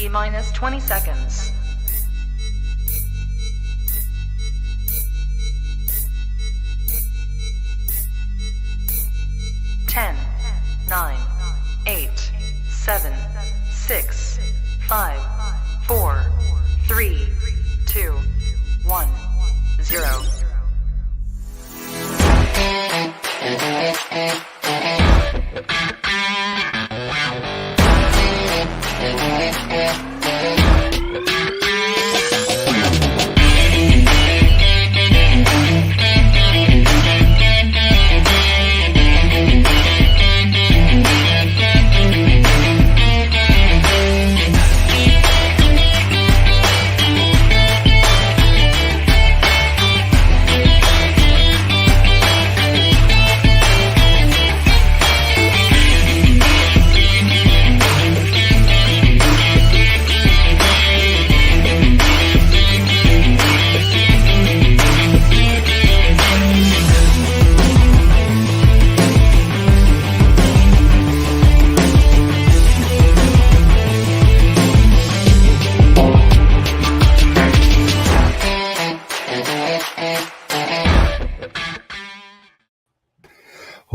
T minus 20 seconds. 10, 9, 8, 7, 6, 5, 4, 3, 2, 1, 0.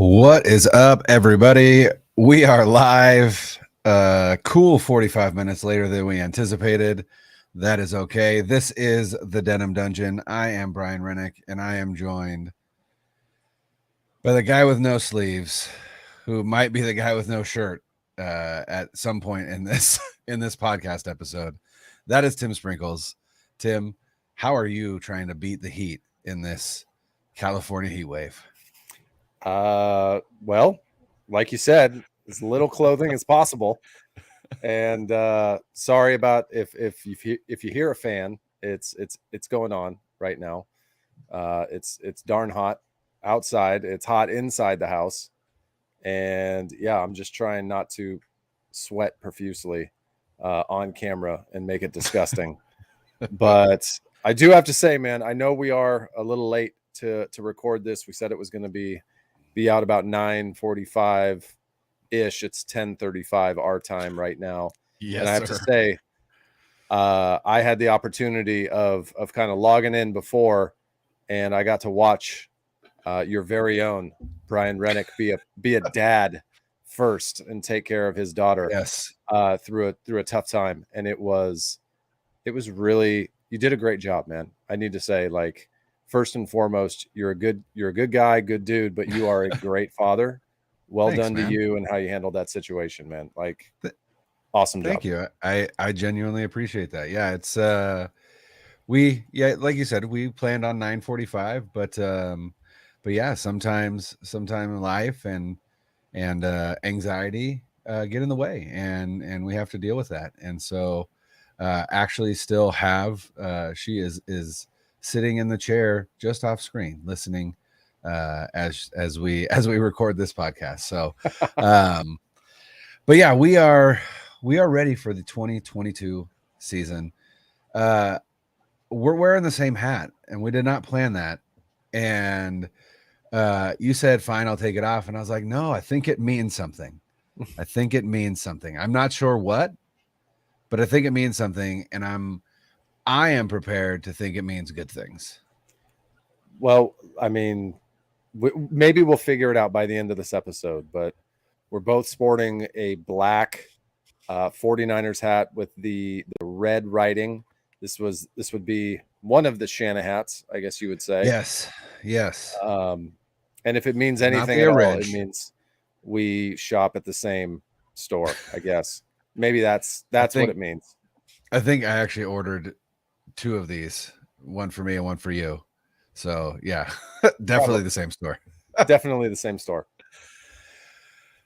What is up, everybody? We are live. Cool 45 minutes later than we anticipated. That is okay. This is the Denim Dungeon. I am Brian Rennick, and I am joined by the guy with no sleeves, who might be the guy with no shirt at some point in this podcast episode. That is Tim Sprinkles. Tim, how are you trying to beat the heat in this California heat wave? Well, like you said, as little clothing as possible. And sorry about if you hear a fan, it's going on right now. It's darn hot outside. It's hot inside the house. And yeah, I'm just trying not to sweat profusely on camera and make it disgusting. But I do have to say, man, I know we are a little late to record this. We said it was going to be out about 9:45 ish. It's 10:35 our time right now. Yes, and I have to say, I had the opportunity of kind of logging in before, and I got to watch your very own Brian Rennick be a dad first and take care of his daughter. Yes, through a tough time, and it was really, you did a great job, man. I need to say, like, first and foremost, you're a good guy, good dude, but you are a great father. Well Thanks, done to man. you and how you handled that situation, man. Like, awesome job. Thank you. I genuinely appreciate that. Yeah, it's like you said, we planned on 9:45, but yeah, sometimes in life and anxiety get in the way, and we have to deal with that. And so actually still have she is sitting in the chair just off screen listening as we record this podcast. So but yeah, we are ready for the 2022 season. We're wearing the same hat, and we did not plan that. And you said, fine, I'll take it off. And I was like, no, I think it means something. I'm not sure what, but I think it means something. And I am prepared to think it means good things. Well, I mean, maybe we'll figure it out by the end of this episode, but we're both sporting a black 49ers hat with the red writing. This would be one of the Shanna hats, I guess you would say. Yes. And if it means anything at all, it means we shop at the same store, I guess. Maybe that's what it means. I think I actually ordered 2 of these, one for me and one for you. So yeah, definitely the same store. Definitely the same store.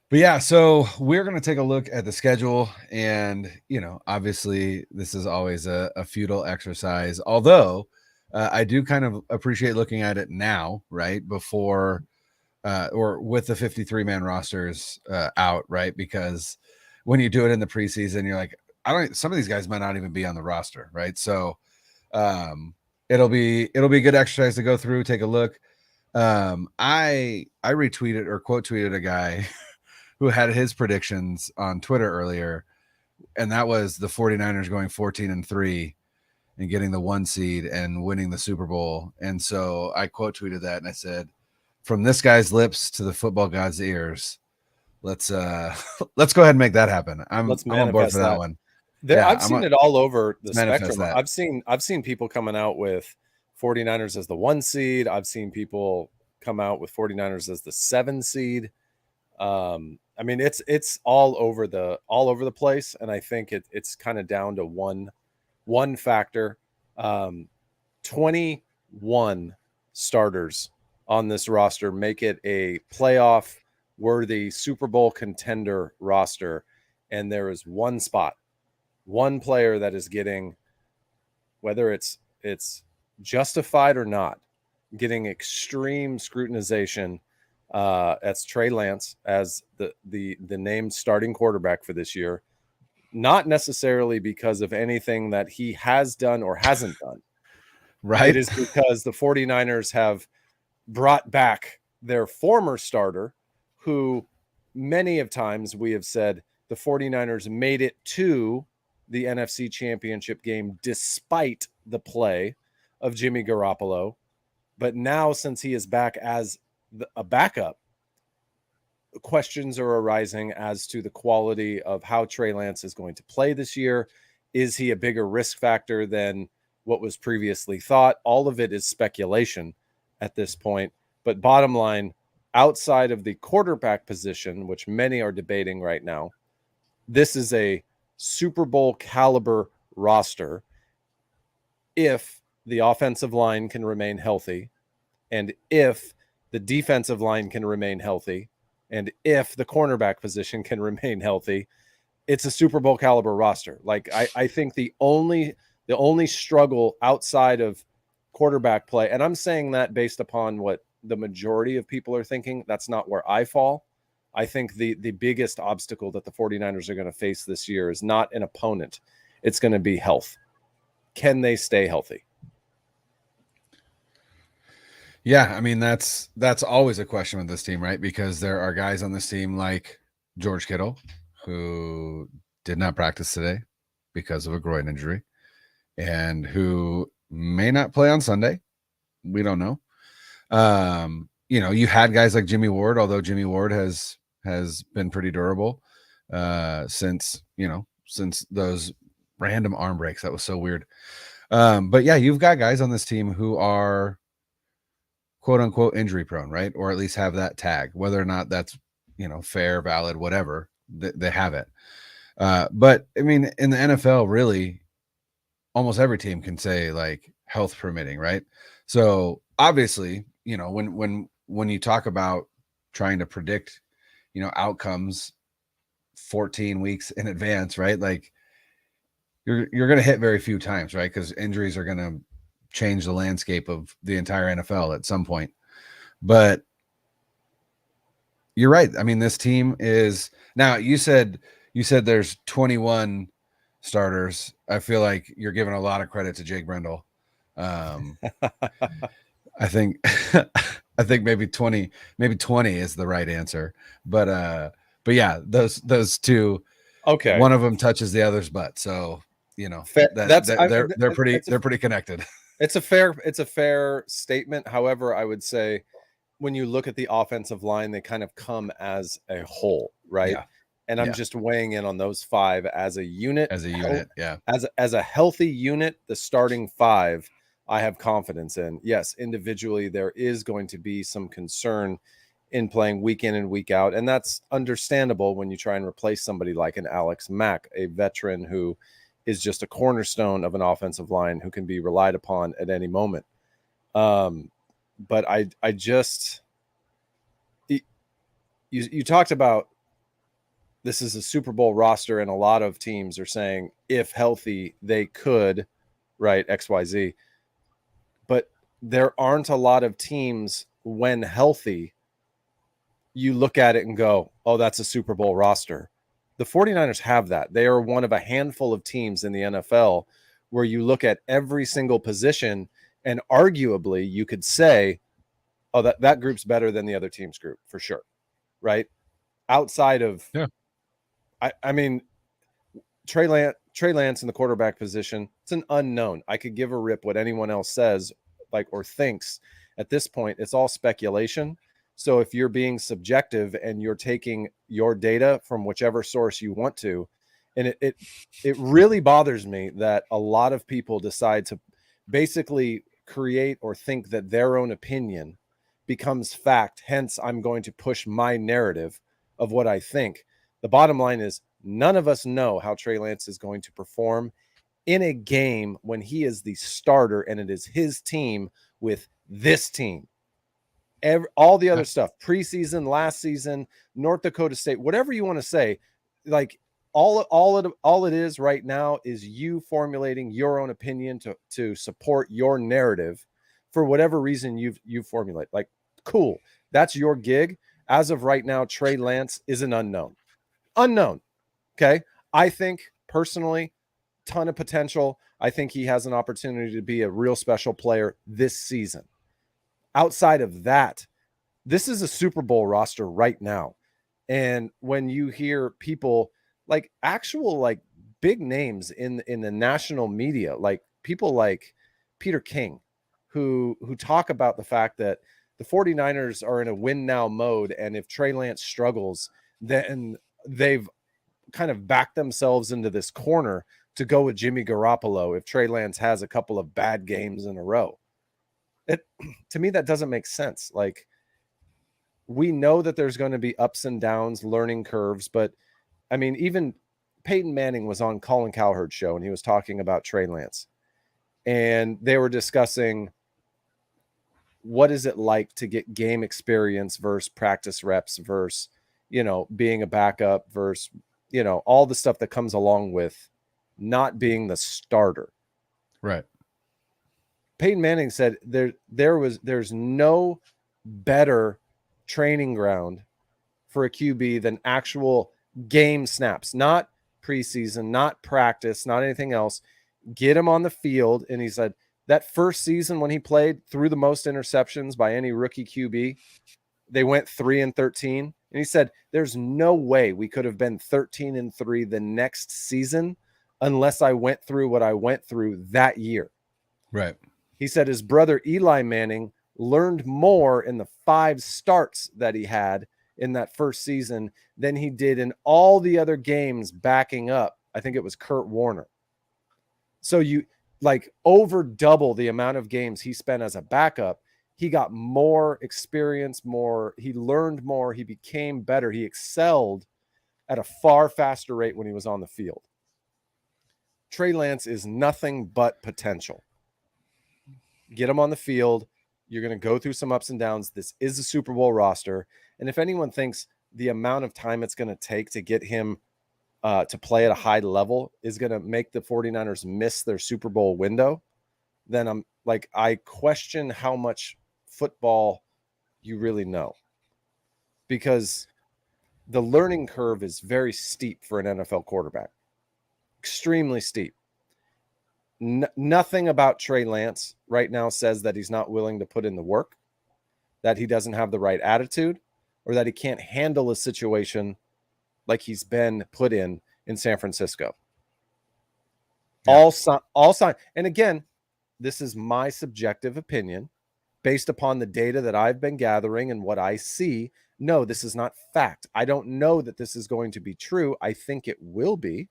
But yeah, so we're going to take a look at the schedule, and obviously this is always a futile exercise, although I do kind of appreciate looking at it now, right before or with the 53-man rosters out, right? Because when you do it in the preseason, you're like, some of these guys might not even be on the roster, right? So it'll be a good exercise to go through, take a look. I retweeted or quote tweeted a guy who had his predictions on Twitter earlier and that was the 49ers going 14-3 and getting the 1 seed and winning the Super Bowl. And so I quote tweeted that and I said, from this guy's lips to the football god's ears, let's let's go ahead and make that happen. I'm on board for that one. I've seen it all over the spectrum. That. I've seen people coming out with 49ers as the 1 seed. I've seen people come out with 49ers as the 7 seed. I mean, it's all over the place, and I think it's kind of down to one factor. 21 starters on this roster make it a playoff worthy Super Bowl contender roster, and there is one spot, one player that is getting, whether it's justified or not, getting extreme scrutinization. That's Trey Lance as the named starting quarterback for this year. Not necessarily because of anything that he has done or hasn't done. Right. It is because the 49ers have brought back their former starter, who many of times we have said the 49ers made it to the NFC Championship game despite the play of Jimmy Garoppolo. But now, since he is back as a backup, questions are arising as to the quality of how Trey Lance is going to play this year. Is he a bigger risk factor than what was previously thought? All of it is speculation at this point. But bottom line, outside of the quarterback position, which many are debating right now, this is a Super Bowl caliber roster if the offensive line can remain healthy, and if the defensive line can remain healthy, and if the cornerback position can remain healthy. It's a Super Bowl caliber roster. Like, I think the only struggle outside of quarterback play, and I'm saying that based upon what the majority of people are thinking, that's not where I fall. I think the biggest obstacle that the 49ers are going to face this year is not an opponent. It's going to be health. Can they stay healthy? Yeah, I mean, that's always a question with this team, right? Because there are guys on this team like George Kittle, who did not practice today because of a groin injury, and who may not play on Sunday. We don't know. You know, you had guys like Jimmy Ward, although Jimmy Ward has been pretty durable since those random arm breaks. That was so weird. But yeah, you've got guys on this team who are quote unquote injury prone, right? Or at least have that tag, whether or not that's, fair, valid, whatever, they have it. But I mean, in the NFL, really, almost every team can say like health permitting, right? So obviously, when you talk about trying to predict, outcomes 14 weeks in advance, right? Like you're going to hit very few times, right? Because injuries are going to change the landscape of the entire NFL at some point. But you're right. I mean, this team is now. You said there's 21 starters. I feel like you're giving a lot of credit to Jake Brendel. I think maybe 20 is the right answer. But yeah, those two. Okay. One of them touches the other's butt, so they're pretty connected. It's a fair statement. However, I would say when you look at the offensive line, they kind of come as a whole, right? Yeah. And I'm just weighing in on those five as a unit. Yeah. As a healthy unit, the starting five, I have confidence in. Yes, individually, there is going to be some concern in playing week in and week out. And that's understandable when you try and replace somebody like an Alex Mack, a veteran who is just a cornerstone of an offensive line who can be relied upon at any moment. But I just, you talked about this is a Super Bowl roster, and a lot of teams are saying if healthy, they could, right, XYZ. But there aren't a lot of teams when healthy, you look at it and go, oh, that's a Super Bowl roster. The 49ers have that. They are one of a handful of teams in the NFL where you look at every single position and arguably you could say, oh, that group's better than the other team's group for sure, right? Outside of, yeah. I mean, Trey Lance in the quarterback position, it's an unknown. I could give a rip what anyone else says, like, or thinks. At this point, it's all speculation. So if you're being subjective and you're taking your data from whichever source you want to, and it really bothers me that a lot of people decide to basically create or think that their own opinion becomes fact. Hence, I'm going to push my narrative of what I think. The bottom line is none of us know how Trey Lance is going to perform in a game when he is the starter and it is his team with this team. All the other stuff, preseason, last season, North Dakota State, whatever you want to say, like all it is right now is you formulating your own opinion to support your narrative for whatever reason you formulate. Like, cool, that's your gig. As of right now, Trey Lance is an unknown. Okay. I think personally, ton of potential. I think he has an opportunity to be a real special player this season. Outside of that, this is a Super Bowl roster right now. And when you hear people like actual, like big names in the national media, like people like Peter King, who talk about the fact that the 49ers are in a win now mode. And if Trey Lance struggles, then they've kind of backed themselves into this corner to go with Jimmy Garoppolo if Trey Lance has a couple of bad games in a row. To me, that doesn't make sense. Like, we know that there's going to be ups and downs, learning curves, but I mean, even Peyton Manning was on Colin Cowherd's show and he was talking about Trey Lance, and they were discussing what is it like to get game experience versus practice reps versus, being a backup versus, all the stuff that comes along with not being the starter. Right. Peyton Manning said there's no better training ground for a QB than actual game snaps, not preseason, not practice, not anything else. Get him on the field. And he said that first season when he played, threw the most interceptions by any rookie QB. They went 3-13. And he said, there's no way we could have been 13-3 the next season unless I went through what I went through that year. Right. He said his brother Eli Manning learned more in the 5 starts that he had in that first season than he did in all the other games backing up. I think it was Kurt Warner. So you like over double the amount of games he spent as a backup. He got more experience, he learned more, he became better. He excelled at a far faster rate when he was on the field. Trey Lance is nothing but potential. Get him on the field. You're going to go through some ups and downs. This is a Super Bowl roster. And if anyone thinks the amount of time it's going to take to get him to play at a high level is going to make the 49ers miss their Super Bowl window, then I question how much football you really know, because the learning curve is very steep for an NFL quarterback, extremely steep. Nothing about Trey Lance right now says that he's not willing to put in the work, that he doesn't have the right attitude, or that he can't handle a situation like he's been put in San Francisco. Yeah. All sign. And again, this is my subjective opinion based upon the data that I've been gathering and what I see. No, this is not fact. I don't know that this is going to be true. I think it will be.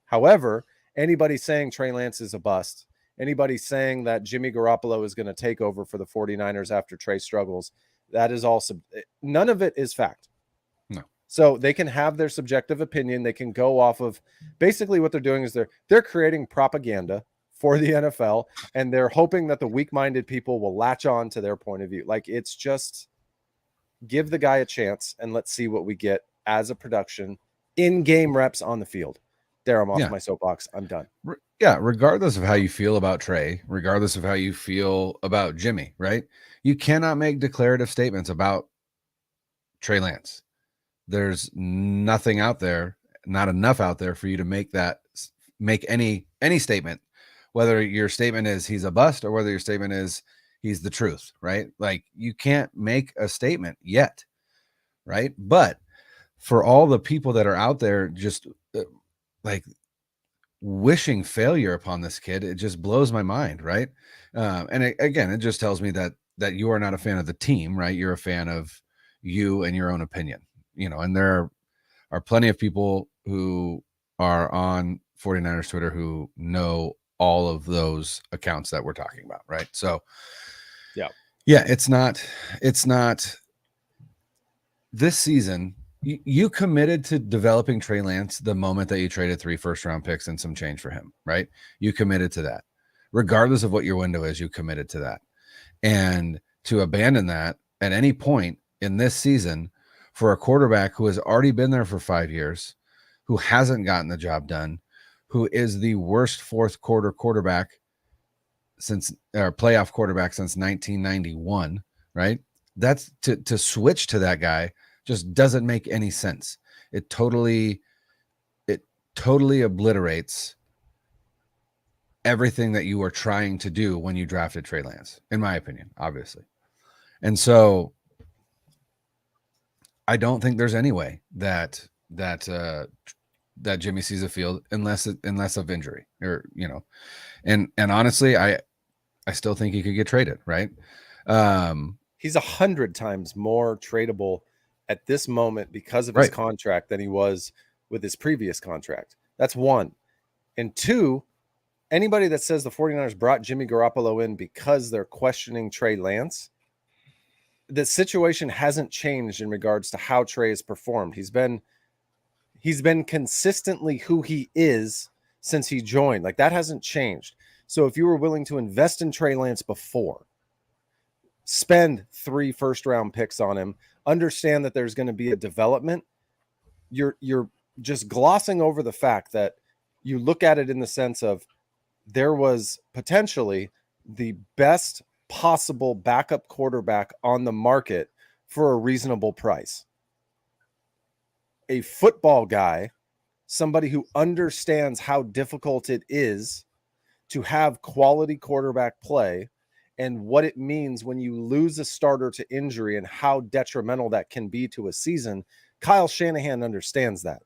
However, anybody saying Trey Lance is a bust, anybody saying that Jimmy Garoppolo is going to take over for the 49ers after Trey struggles, that is also, none of it is fact. No. So they can have their subjective opinion. They can go off of, basically what they're doing is they're creating propaganda for the NFL, and they're hoping that the weak-minded people will latch on to their point of view. Like, it's just give the guy a chance and let's see what we get as a production in-game reps on the field. There, I'm off my soapbox. I'm done. Yeah, regardless of how you feel about Trey, regardless of how you feel about Jimmy, right? You cannot make declarative statements about Trey Lance. There's nothing out there, not enough out there for you to make any statement, whether your statement is he's a bust or whether your statement is he's the truth, right? Like, you can't make a statement yet, right? But for all the people that are out there, just like wishing failure upon this kid. It just blows my mind, right? Again, it just tells me that you are not a fan of the team, right? You're a fan of you and your own opinion, and there are plenty of people who are on 49ers Twitter who know all of those accounts that we're talking about, right? So yeah, it's not this season. You committed to developing Trey Lance the moment that you traded 3 first-round picks and some change for him, right? You committed to that. Regardless of what your window is, you committed to that. And to abandon that at any point in this season for a quarterback who has already been there for 5 years, who hasn't gotten the job done, who is the worst fourth quarter quarterback playoff quarterback since 1991, right? That's to switch to that guy just doesn't make any sense. It totally obliterates everything that you were trying to do when you drafted Trey Lance, in my opinion, obviously. And so I don't think there's any way that Jimmy sees a field unless of injury, or and honestly, I still think he could get traded, right? He's 100 times more tradable at this moment because of his contract than he was with his previous contract. That's one. And two, anybody that says the 49ers brought Jimmy Garoppolo in because they're questioning Trey Lance, the situation hasn't changed in regards to how Trey has performed. He's been consistently who he is since he joined. Like, that hasn't changed. So if you were willing to invest in Trey Lance before, spend 3 first-round picks on him, understand that there's going to be a development, you're just glossing over the fact that you look at it in the sense of there was potentially the best possible backup quarterback on the market for a reasonable price. A football guy, somebody who understands how difficult it is to have quality quarterback play and what it means when you lose a starter to injury and how detrimental that can be to a season. Kyle Shanahan understands that.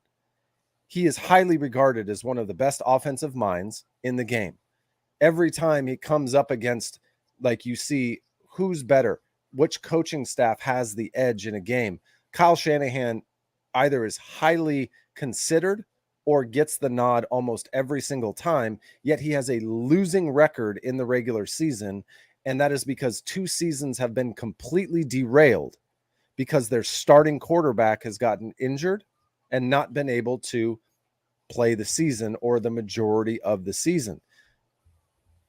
He is highly regarded as one of the best offensive minds in the game. Every time he comes up against, like, you see who's better, which coaching staff has the edge in a game, Kyle Shanahan either is highly considered or gets the nod almost every single time, yet he has a losing record in the regular season. And that is because 2 seasons have been completely derailed because their starting quarterback has gotten injured and not been able to play the season or the majority of the season.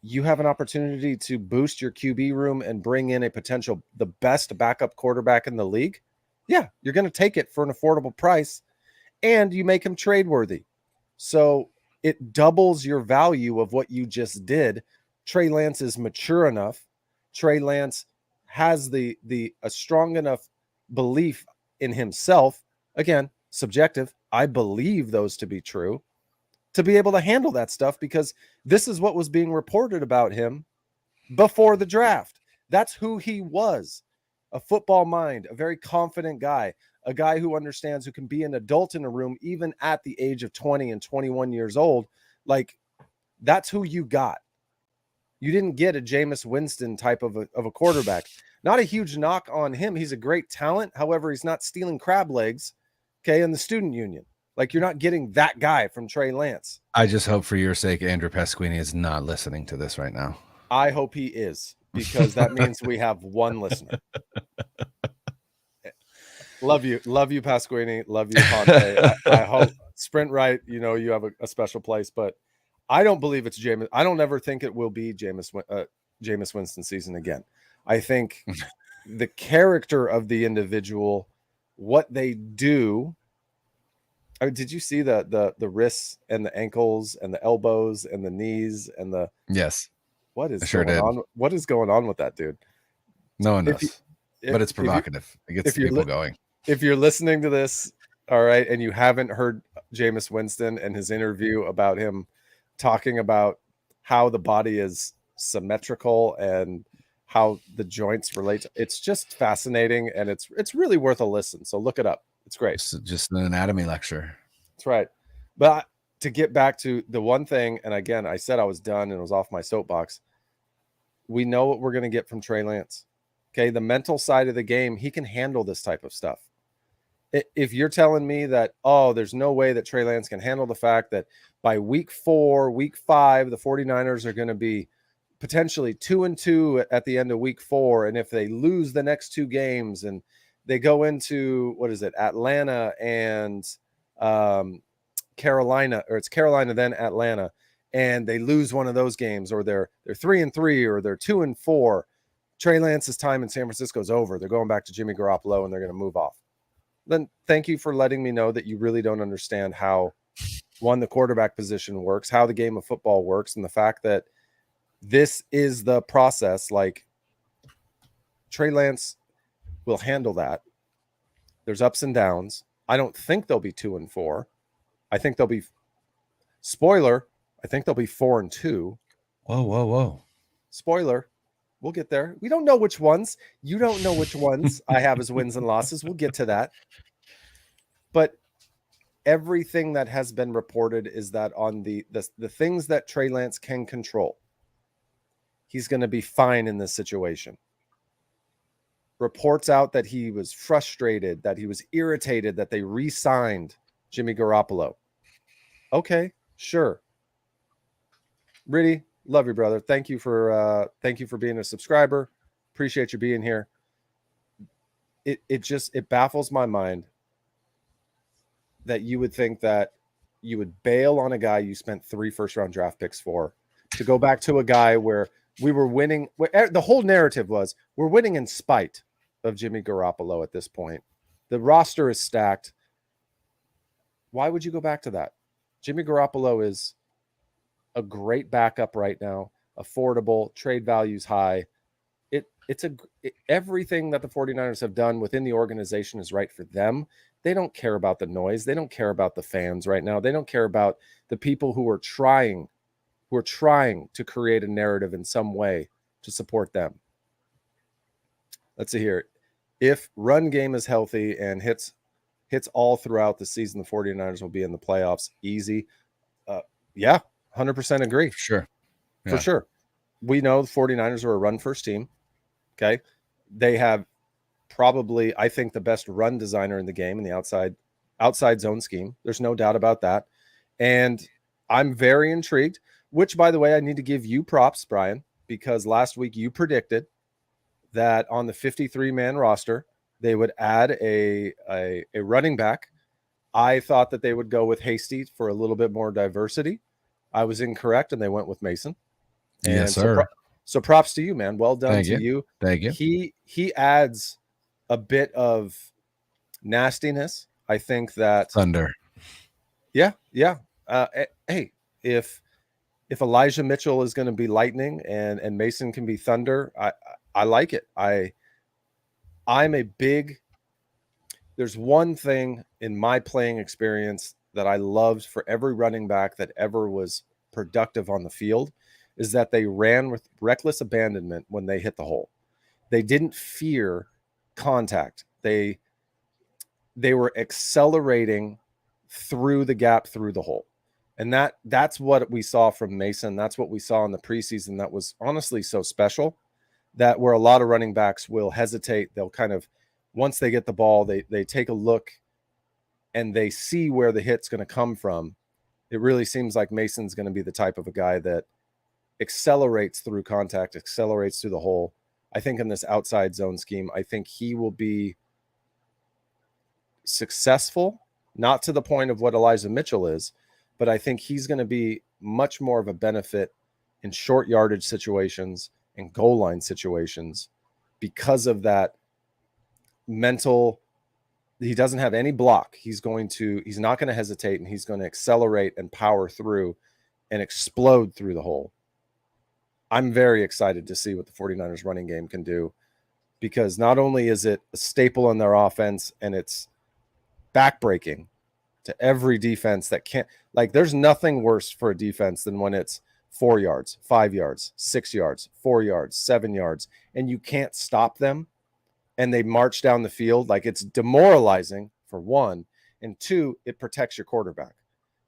You have an opportunity to boost your QB room and bring in the best backup quarterback in the league. Yeah, you're going to take it for an affordable price, and you make him trade worthy. So it doubles your value of what you just did. Trey Lance is mature enough. Trey Lance has a strong enough belief in himself. Again, subjective. I believe those to be true, to be able to handle that stuff, because this is what was being reported about him before the draft. That's who he was. A football mind, a very confident guy, a guy who understands, who can be an adult in a room even at the age of 20 and 21 years old. Like, that's who you got. You didn't get a Jameis Winston type of a quarterback. Not a huge knock on him. He's a great talent. However, he's not stealing crab legs, in the student union. Like, you're not getting that guy from Trey Lance. I just hope for your sake Andrew Pasquini is not listening to this right now. I hope he is, because that means we have one listener. Love you, Pasquini. Love you, Ponte. I hope Sprint Right, you have a special place, but I don't believe it's Jameis. I don't ever think it will be Jameis Winston season again. I think the character of the individual, what they do. I mean, did you see the wrists and the ankles and the elbows and the knees and the yes? What is going on? What is going on with that dude? No one knows, but it's provocative. It gets people going. If you're listening to this, all right, and you haven't heard Jameis Winston and his interview about him talking about how the body is symmetrical and how the joints relate, it's just fascinating, and it's really worth a listen. So look it up. It's great. It's just an anatomy lecture. That's right. But to get back to the one thing, and again, I said I was done and it was off my soapbox. We know what we're going to get from Trey Lance. Okay, the mental side of the game, he can handle this type of stuff. If you're telling me that, oh, there's no way that Trey Lance can handle the fact that by week 4, week 5, the 49ers are going to be potentially 2-2 at the end of week 4. And if they lose the next 2 games and they go into, Atlanta and Carolina, or it's Carolina, then Atlanta, and they lose one of those games, or they're 3-3 or they're 2-4, Trey Lance's time in San Francisco is over. They're going back to Jimmy Garoppolo and they're going to move off. Then thank you for letting me know that you really don't understand how, one, the quarterback position works, how the game of football works, and the fact that this is the process. Like, Trey Lance will handle that. There's ups and downs. I don't think they'll be 2-4. I think they'll be, spoiler, I think they'll be 4-2. Whoa. Spoiler. We'll get there. We don't know which ones. You don't know which ones I have as wins and losses. We'll get to that. But everything that has been reported is that on the things that Trey Lance can control, he's going to be fine in this situation. Reports out that he was frustrated, that he was irritated that they re-signed Jimmy Garoppolo. Okay, sure. Really, love you, brother. Thank you for being a subscriber. Appreciate you being here. It baffles my mind that you would think that you would bail on a guy you spent 3 first-round draft picks for to go back to a guy where we were winning. Where the whole narrative was we're winning in spite of Jimmy Garoppolo at this point. The roster is stacked. Why would you go back to that? Jimmy Garoppolo is a great backup right now, affordable, trade values high. Everything that the 49ers have done within the organization is right for them. They don't care about the noise. They don't care about the fans right now. They don't care about the people who are trying to create a narrative in some way to support them. Let's see here. If run game is healthy and hits all throughout the season, the 49ers will be in the playoffs easy. Yeah, 100% agree. Sure. Yeah. For sure. We know the 49ers are a run-first team. Okay. They have probably, I think, the best run designer in the game in the outside zone scheme. There's no doubt about that. And I'm very intrigued, which, by the way, I need to give you props, Brian, because last week you predicted that on the 53-man roster, they would add a running back. I thought that they would go with Hasty for a little bit more diversity. I was incorrect, and they went with Mason. And yes, sir. So props to you, man. Well done. Thank to you. Thank you. He adds a bit of nastiness. I think that Thunder. Yeah. Hey, if Elijah Mitchell is going to be lightning and Mason can be thunder, I like it. There's one thing in my playing experience that I loved for every running back that ever was productive on the field is that they ran with reckless abandonment when they hit the hole. They didn't fear contact. They were accelerating through the gap, through the hole. And that's what we saw from Mason. That's what we saw in the preseason. That was honestly so special, that where a lot of running backs will hesitate. They'll kind of, once they get the ball, they take a look and they see where the hit's going to come from. It really seems like Mason's going to be the type of a guy that accelerates through contact, accelerates through the hole. I think in this outside zone scheme, I think he will be successful, not to the point of what Elijah Mitchell is, but I think he's going to be much more of a benefit in short yardage situations and goal line situations because of that mental. He doesn't have any block. He's not going to hesitate, and he's going to accelerate and power through and explode through the hole. I'm very excited to see what the 49ers running game can do, because not only is it a staple in their offense and it's backbreaking to every defense that can't, like, there's nothing worse for a defense than when it's 4 yards, 5 yards, 6 yards, 4 yards, 7 yards, and you can't stop them and they march down the field. Like, it's demoralizing for one, and two, it protects your quarterback.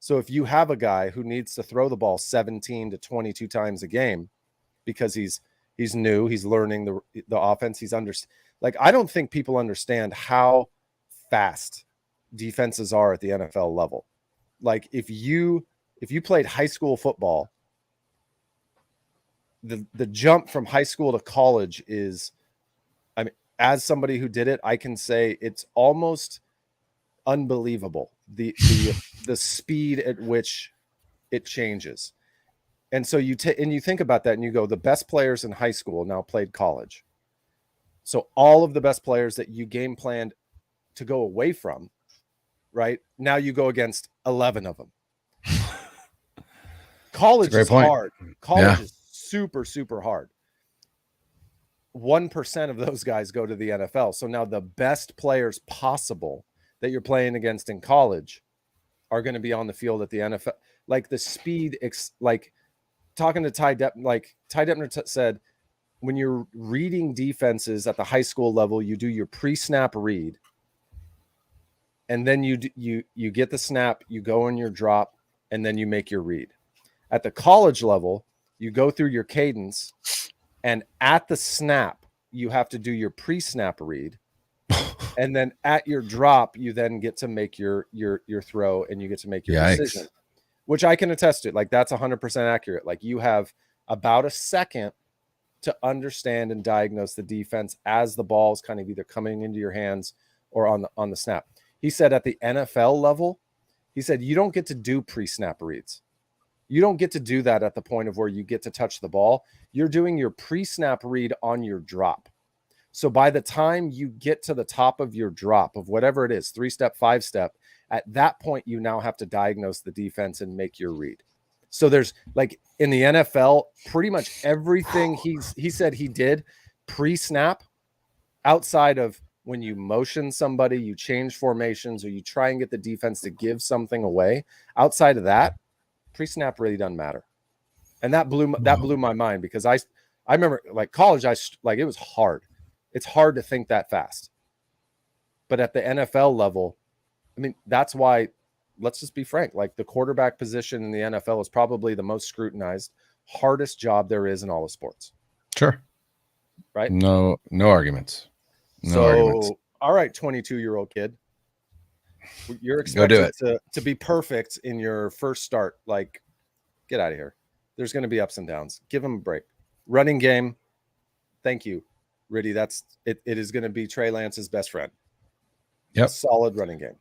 So if you have a guy who needs to throw the ball 17 to 22 times a game because he's new, he's learning the offense, like, I don't think people understand how fast defenses are at the NFL level. Like, if you played high school football, the jump from high school to college is, I mean, as somebody who did it, I can say it's almost unbelievable, the speed at which it changes. And so you think about that and you go, the best players in high school now played college. So all of the best players that you game planned to go away from, right? Now you go against 11 of them. College is hard. College is super, super hard. 1% of those guys go to the NFL. So now the best players possible that you're playing against in college are going to be on the field at the NFL. Like, the speed, like, talking to Ty Deppner said, when you're reading defenses at the high school level, you do your pre-snap read, and then you get the snap, you go in your drop, and then you make your read. At the college level, you go through your cadence, and at the snap, you have to do your pre-snap read, and then at your drop, you then get to make your throw, and you get to make your decision, which I can attest to. Like, that's 100% accurate. Like, you have about a second to understand and diagnose the defense as the ball is kind of either coming into your hands or on the snap. He said at the NFL level, he said you don't get to do pre-snap reads. You don't get to do that at the point of where you get to touch the ball. You're doing your pre-snap read on your drop. So by the time you get to the top of your drop of whatever it is, 3-step, 5-step, at that point, you now have to diagnose the defense and make your read. So there's, like, in the NFL, pretty much everything he said he did pre-snap, outside of when you motion somebody, you change formations, or you try and get the defense to give something away. Outside of that, pre-snap really doesn't matter. And that blew my mind, because I remember, like, college, it was hard. It's hard to think that fast. But at the NFL level, I mean, that's why, let's just be frank, like, the quarterback position in the NFL is probably the most scrutinized, hardest job there is in all of sports. Sure. Right? No arguments. Arguments. All right, 22-year-old kid, you're expected to be perfect in your first start. Like, get out of here. There's going to be ups and downs. Give him a break. Running game. Thank you, Riddy. That's it. It is going to be Trey Lance's best friend. Yep. Solid running game.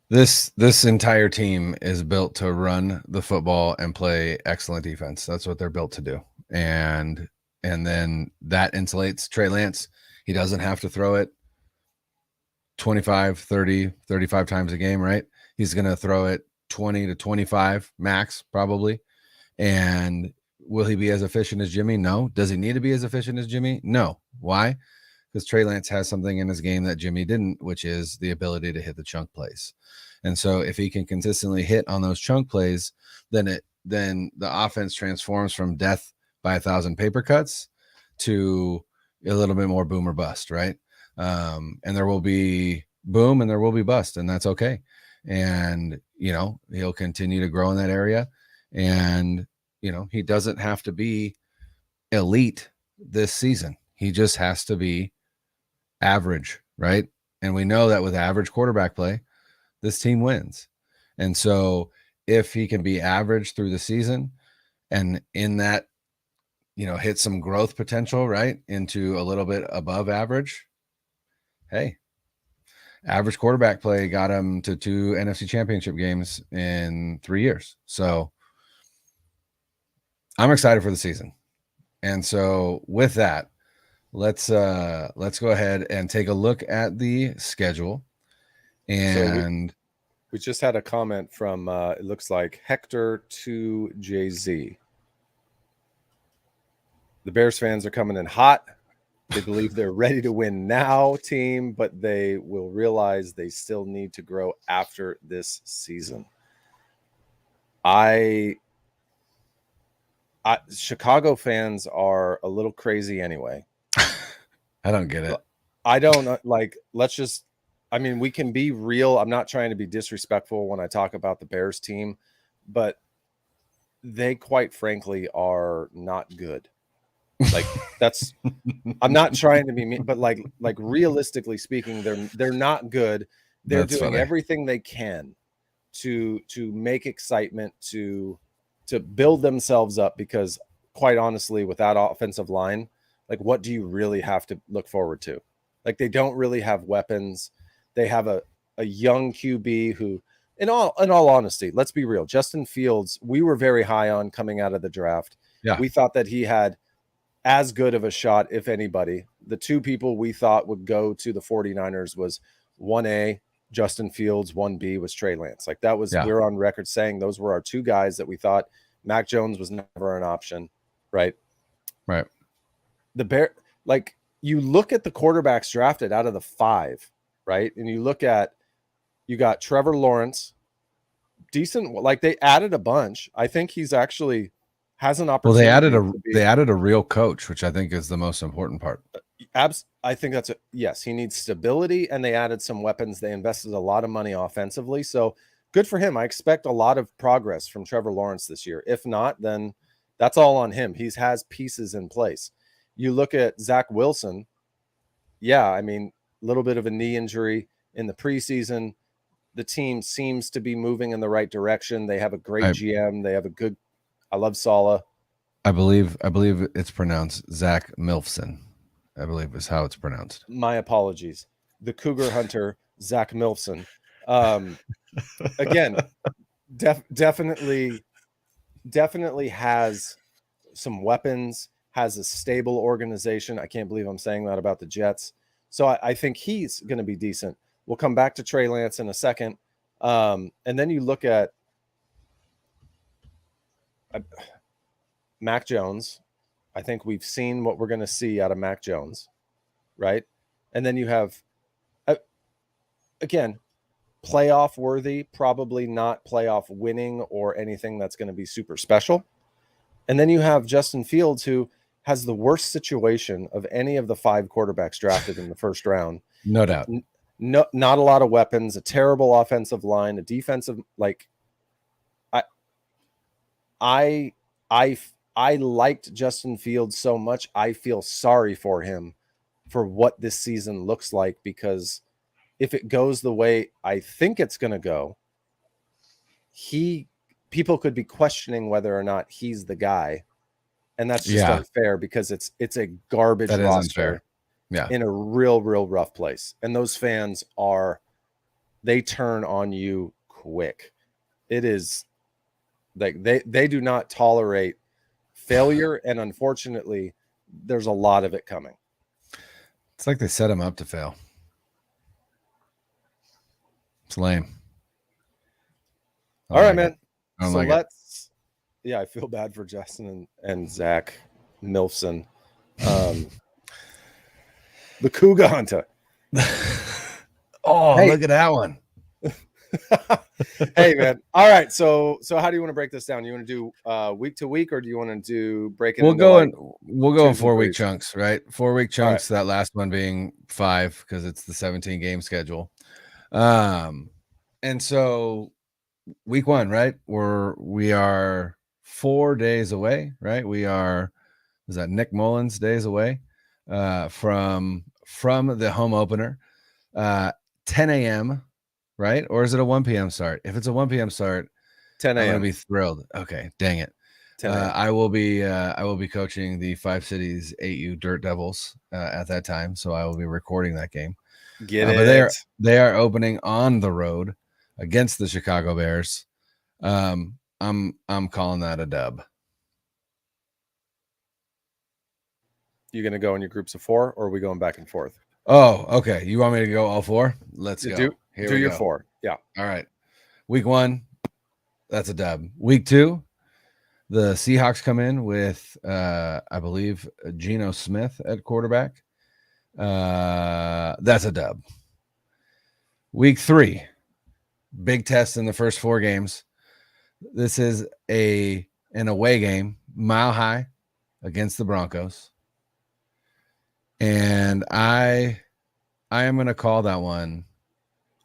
This entire team is built to run the football and play excellent defense. That's what they're built to do. And then that insulates Trey Lance. He doesn't have to throw it 25, 30, 35 times a game, right? He's going to throw it 20 to 25 max, probably. And will he be as efficient as Jimmy? No. Does he need to be as efficient as Jimmy? No. Why? Because Trey Lance has something in his game that Jimmy didn't, which is the ability to hit the chunk plays. And so if he can consistently hit on those chunk plays, then the offense transforms from death by 1,000 paper cuts to a little bit more boom or bust, right? And there will be boom and there will be bust, and that's okay. And, he'll continue to grow in that area. And, he doesn't have to be elite this season. He just has to be average, right? And we know that with average quarterback play, this team wins. And so if he can be average through the season, and in that, hit some growth potential, right, into a little bit above average, hey, average quarterback play got him to 2 NFC championship games in 3 years. So I'm excited for the season. And so with that, let's go ahead and take a look at the schedule. And so we just had a comment from it looks like Hector to Jay-Z. The Bears fans are coming in hot. They believe they're ready to win now, team, but they will realize they still need to grow after this season. Chicago fans are a little crazy anyway. I don't get it. I don't, like, let's just I mean, we can be real. I'm not trying to be disrespectful when I talk about the Bears team, but they quite frankly are not good. Like that's I'm not trying to be mean, but like realistically speaking, they're not good. They're That's doing funny. everything they can to make excitement, to build themselves up, because quite honestly, with that offensive line, like what do you really have to look forward to? Like they don't really have weapons. They have a young QB who, in all honesty, let's be real, Justin Fields, we were very high on coming out of the draft. Yeah. We thought that he had as good of a shot, if anybody. The two people we thought would go to the 49ers was 1A, Justin Fields, 1B was Trey Lance. Like that was, Yeah. we're on record saying those were our two guys that we thought. Mac Jones was never an option, right? Right. The Bear, like you look at the quarterbacks drafted out of the 5, right? And you look at, you got Trevor Lawrence, decent, like they added a bunch. I think he's actually has an Well, opportunity. they added a real coach, which I think is the most important part. I think that's yes. He needs stability, and they added some weapons. They invested a lot of money offensively, so good for him. I expect a lot of progress from Trevor Lawrence this year. If not, then that's all on him. He has pieces in place. You look at Zach Wilson. Yeah, I mean, a little bit of a knee injury in the preseason. The team seems to be moving in the right direction. They have a great GM. They have a good. I love Saleh. I believe it's pronounced Zach Milfson. I believe is how it's pronounced. My apologies. The Cougar Hunter, Zach Milfson. Again, definitely has some weapons, has a stable organization. I can't believe I'm saying that about the Jets. So I think he's going to be decent. We'll come back to Trey Lance in a second. And then you look at Mac Jones. I think we've seen what we're going to see out of Mac Jones, right? And then you have, again, playoff worthy, probably not playoff winning or anything that's going to be super special. And then you have Justin Fields, who has the worst situation of any of the 5 quarterbacks drafted in the first round. No doubt. No, not a lot of weapons, a terrible offensive line, a defensive, like I liked Justin Fields so much. I feel sorry for him for what this season looks like, because if it goes the way I think it's going to go, people could be questioning whether or not he's the guy. And that's just unfair, because it's a garbage roster in a real rough place. And those fans they turn on you quick. It is like they do not tolerate failure, and unfortunately there's a lot of it coming. It's like they set him up to fail. It's lame. All right, man. So let's I feel bad for Justin and Zach Milfson. The Cougar Hunter. Hey. Look at that one. Hey, man. All right. So how do you want to break this down? You want to do week to week, or do you want to do break it? We'll go in 4-week chunks, right? 4-week chunks. Right. That last one being 5, because it's the 17 game schedule. And so week 1, right? We are 4 days away, right? Is that Nick Mullins days away from the home opener, 10 a.m. right? Or is it a 1 p.m. start? If it's a 1 p.m. start, 10 a.m. I'm gonna be thrilled. Okay, dang it. 10 a.m. I will be coaching the 5 Cities 8U Dirt Devils at that time, so I will be recording that game. But they are opening on the road against the Chicago Bears. I'm calling that a dub. You gonna go in your groups of 4, or are we going back and forth? Oh, okay. You want me to go all 4? Let's go. Do your 4. Yeah. All right. Week 1, that's a dub. Week 2, the Seahawks come in with I believe Geno Smith at quarterback. That's a dub. Week 3, big test in the first 4 games. This is an away game, Mile High against the Broncos. And I am going to call that one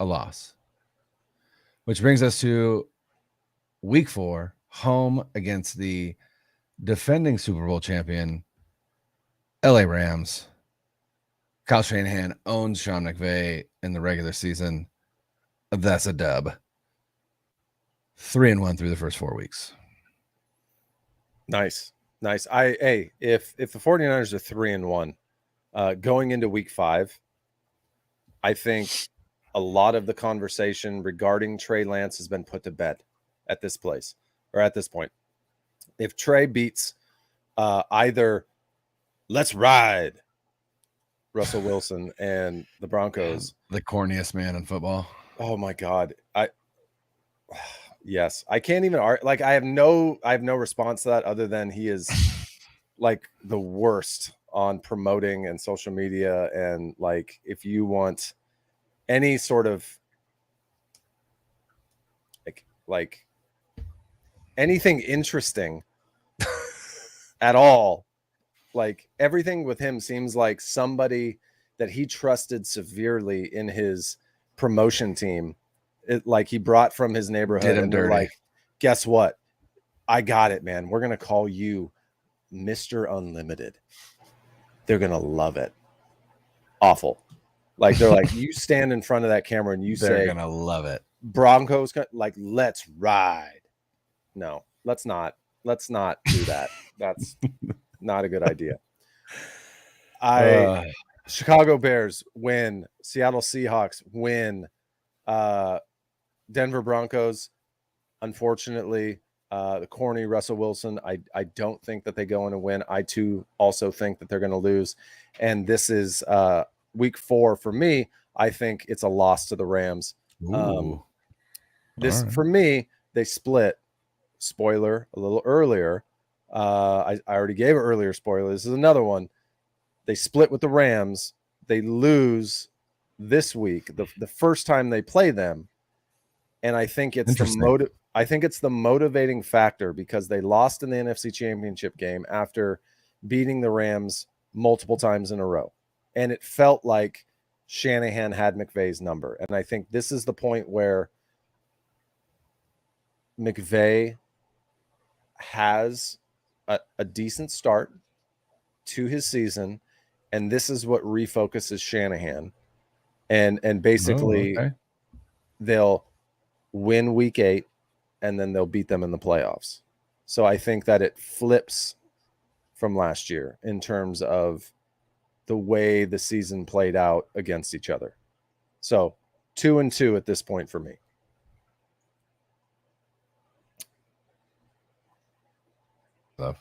a loss. Which brings us to week 4, home against the defending Super Bowl champion, LA Rams. Kyle Shanahan owns Sean McVay in the regular season. That's a dub. 3-1 through the first 4 weeks. Nice. If the 49ers are 3-1, going into week 5, I think a lot of the conversation regarding Trey Lance has been put to bed at this point. If Trey beats either let's ride Russell Wilson and the Broncos, The corniest man in football. oh my God. Yes, I can't even like I have no response to that other than he is like the worst on promoting and social media. And like, if you want any sort of like anything interesting at all, like everything with him seems like somebody that he trusted severely in his promotion team. It like he brought from his neighborhood and they're like, guess what? I got it, man. We're going to call you Mr. Unlimited. They're going to love it. Awful. Like they're like, you stand in front of that camera and you They're say, going to love it. Broncos, like, let's ride. No, let's not do that. That's not a good idea. Chicago Bears win. Seattle Seahawks win. Denver Broncos, unfortunately, the corny Russell Wilson. I don't think that they go in and win. I too also think that they're going to lose. And this is week 4 for me. I think it's a loss to the Rams. For me, they split. Spoiler a little earlier. I already gave an earlier spoiler. This is another one. They split with the Rams. They lose this week, the first time they play them. And I think it's the motivating factor because they lost in the NFC Championship game after beating the Rams multiple times in a row. And it felt like Shanahan had McVay's number. And I think this is the point where McVay has a decent start to his season. And this is what refocuses Shanahan. And basically they'll win week 8 and then they'll beat them in the playoffs. So I think that it flips from last year in terms of the way the season played out against each other. So 2-2 at this point for me. Love.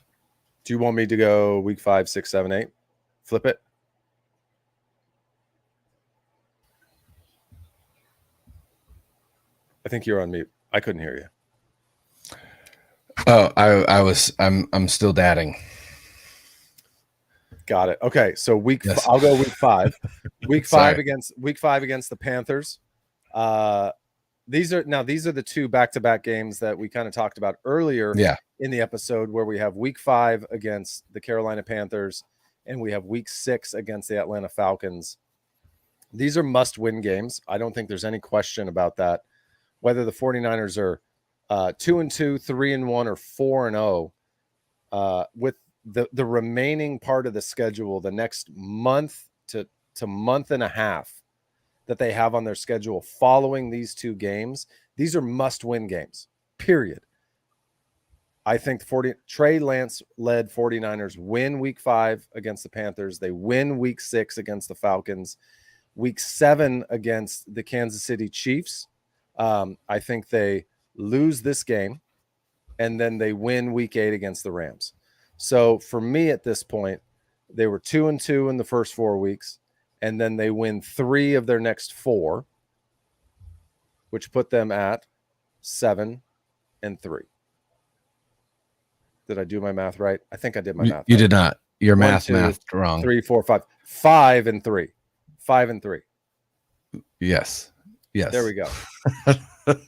Do you want me to go week 5, 6, 7, 8? Flip it. I think you're on mute. I couldn't hear you. Oh, I'm still dadding. Got it. Okay, so Yes. I'll go week 5. Week 5 Sorry. against the Panthers. These are the 2 back-to-back games that we kind of talked about earlier in the episode, where we have week 5 against the Carolina Panthers and we have week 6 against the Atlanta Falcons. These are must-win games. I don't think there's any question about that. Whether the 49ers are 2-2, 3-1, or 4-0, with the remaining part of the schedule, the next month to month and a half that they have on their schedule following these 2 games, these are must-win games, period. I think Trey Lance-led 49ers win week 5 against the Panthers. They win week 6 against the Falcons. Week 7 against the Kansas City Chiefs. I think they lose this game, and then they win week 8 against the Rams. So for me at this point, they were 2-2 in the first 4 weeks, and then they win 3 of their next 4, which put them at 7-3. Did I do my math right? I think I did my math. You right. did not. Your 1, math 2, wrong. 3, 4, 5. 5-3. 5-3. Yes. There we go.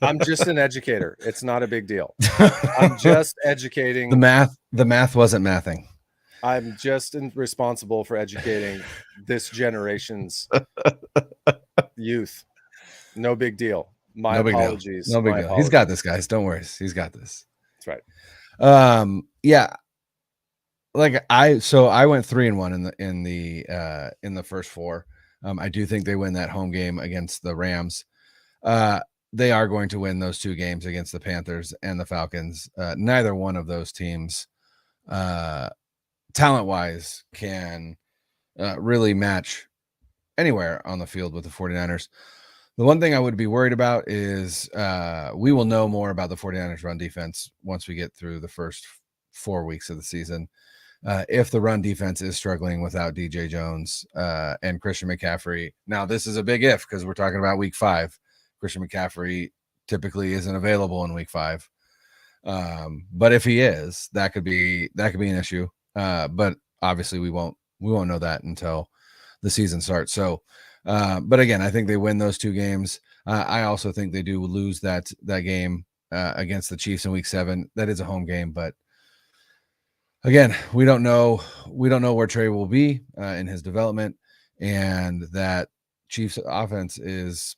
I'm just an educator. It's not a big deal. I'm just educating. The math wasn't mathing. I'm just responsible for educating this generation's youth. No big deal. My No big deal. apologies. No big My deal. He's got apologies. this, guys. Don't worry. He's got this. That's right. Yeah. Like I went 3-1 in the first four. I do think they win that home game against the Rams. They are going to win those two games against the Panthers and the Falcons. Neither one of those teams, talent-wise, can really match anywhere on the field with the 49ers. The one thing I would be worried about is we will know more about the 49ers run defense once we get through the first 4 weeks of the season. If the run defense is struggling without DJ Jones and Christian McCaffrey. Now, this is a big if because we're talking about week 5. Christian McCaffrey typically isn't available in week 5. But if he is, that could be an issue. But obviously we won't know that until the season starts. So, but again, I think they win those two games. I also think they do lose that game against the Chiefs in week 7. That is a home game, but again, we don't know where Trey will be in his development, and that Chiefs offense is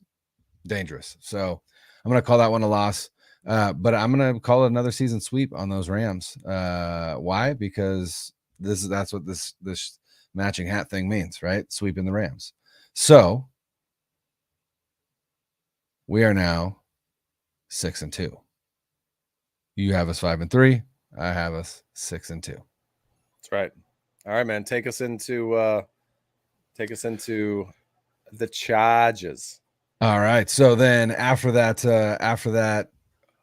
dangerous. So I'm going to call that one a loss, but I'm going to call it another season sweep on those Rams. Why? Because that's what this matching hat thing means, right? Sweeping the Rams. So we are now 6-2. You have us 5-3. I have us 6-2. That's right. All right, man. Take us into the charges. All right. So then after that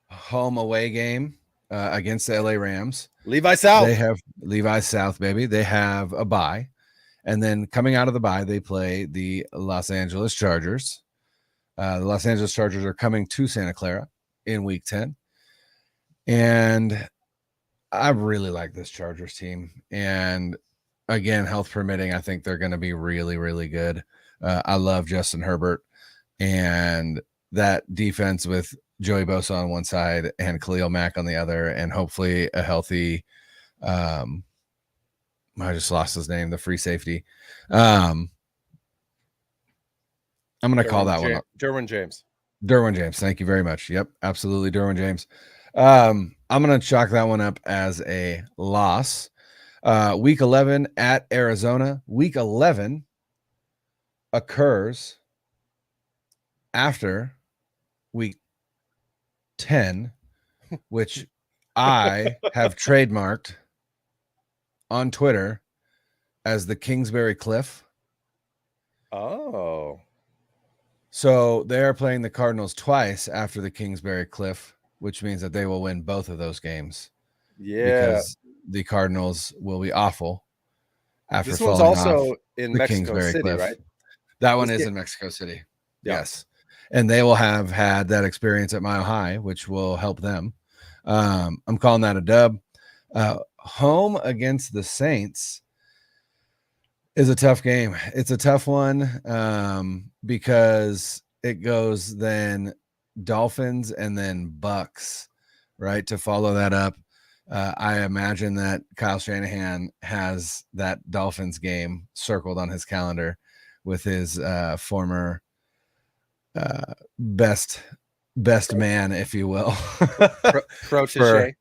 home away game against the LA Rams, Levi South. They have Levi South, baby. They have a bye. And then coming out of the bye, they play the Los Angeles Chargers. The Los Angeles Chargers are coming to Santa Clara in week 10. And I really like this Chargers team. And again, health permitting, I think they're going to be really, really good. I love Justin Herbert and that defense with Joey Bosa on one side and Khalil Mack on the other, and hopefully a healthy, I just lost his name, the free safety. I'm going to call that one up. Derwin James. Derwin James. Thank you very much. Yep, absolutely. Derwin James. I'm going to chalk that one up as a loss. Week 11 at Arizona. Week 11 occurs after week 10, which I have trademarked on Twitter as the Kingsbury Cliff. Oh. So they are playing the Cardinals twice after the Kingsbury Cliff, which means that they will win both of those games. Yeah. Because the Cardinals will be awful after this one's falling also off in the Mexico Kingsbury City, Cliff. right? That one is in Mexico City. Yeah. Yes. And they will have had that experience at Mile High, which will help them. I'm calling that a dub. Home against the Saints is a tough game. It's a tough one because it goes then Dolphins and then Bucks, right, to follow that up. I imagine that Kyle Shanahan has that Dolphins game circled on his calendar with his former best man, if you will. Protege.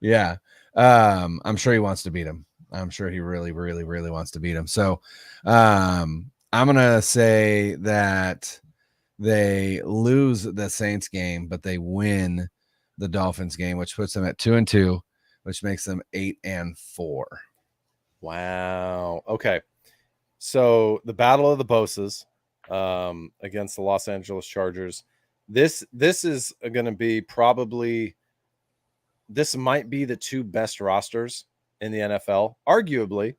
Yeah. I'm sure he wants to beat him. I'm sure he really, really, really wants to beat him. So I'm going to say that they lose the Saints game, but they win the Dolphins game, which puts them at 2-2, which makes them 8-4. Wow. Okay. So the Battle of the Bosas against the Los Angeles Chargers. This is going to be probably, this might be the two best rosters in the NFL, arguably,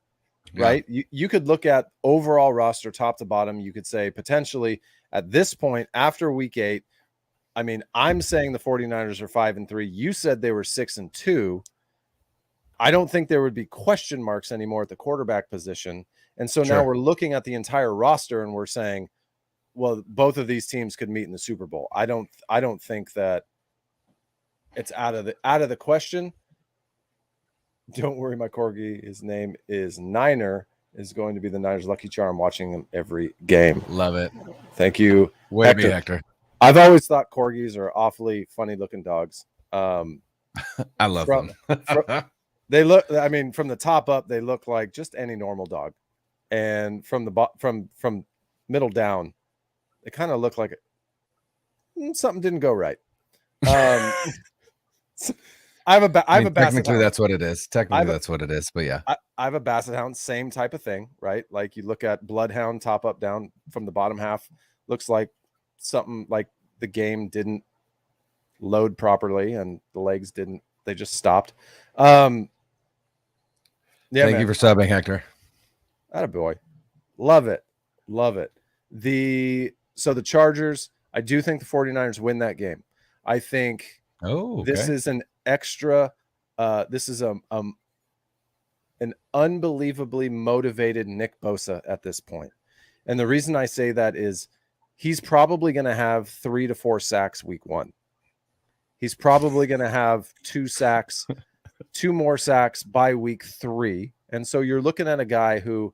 right? You could look at overall roster top to bottom. You could say potentially at this point after week 8, I mean, I'm saying the 49ers are 5-3. You said they were 6-2. I don't think there would be question marks anymore at the quarterback position. And so now we're looking at the entire roster and we're saying, well, both of these teams could meet in the Super Bowl. I don't think that it's out of the question. Don't worry, my corgi. His name is Niner. Is going to be the Niners' lucky charm. Watching him every game. Love it. Thank you, Way to be Hector. I've always thought corgis are awfully funny looking dogs. I love From- them. They look, I mean, from the top up, they look like just any normal dog, and from the from middle down, they kind of look like something didn't go right. I have a basset technically hound. that's what it is. Technically that's what it is. But yeah, I have a basset hound, same type of thing, right? Like you look at bloodhound, top up, down from the bottom half, looks like something like the game didn't load properly and the legs didn't, they just stopped. Yeah, thank you for subbing, Hector. Attaboy. Love it. So the Chargers, I do think the 49ers win that game. I think this is an extra this is an unbelievably motivated Nick Bosa at this point. And the reason I say that is he's probably going to have 3 to 4 sacks week 1. He's probably going to have 2 sacks, 2 more sacks by week 3. And so you're looking at a guy who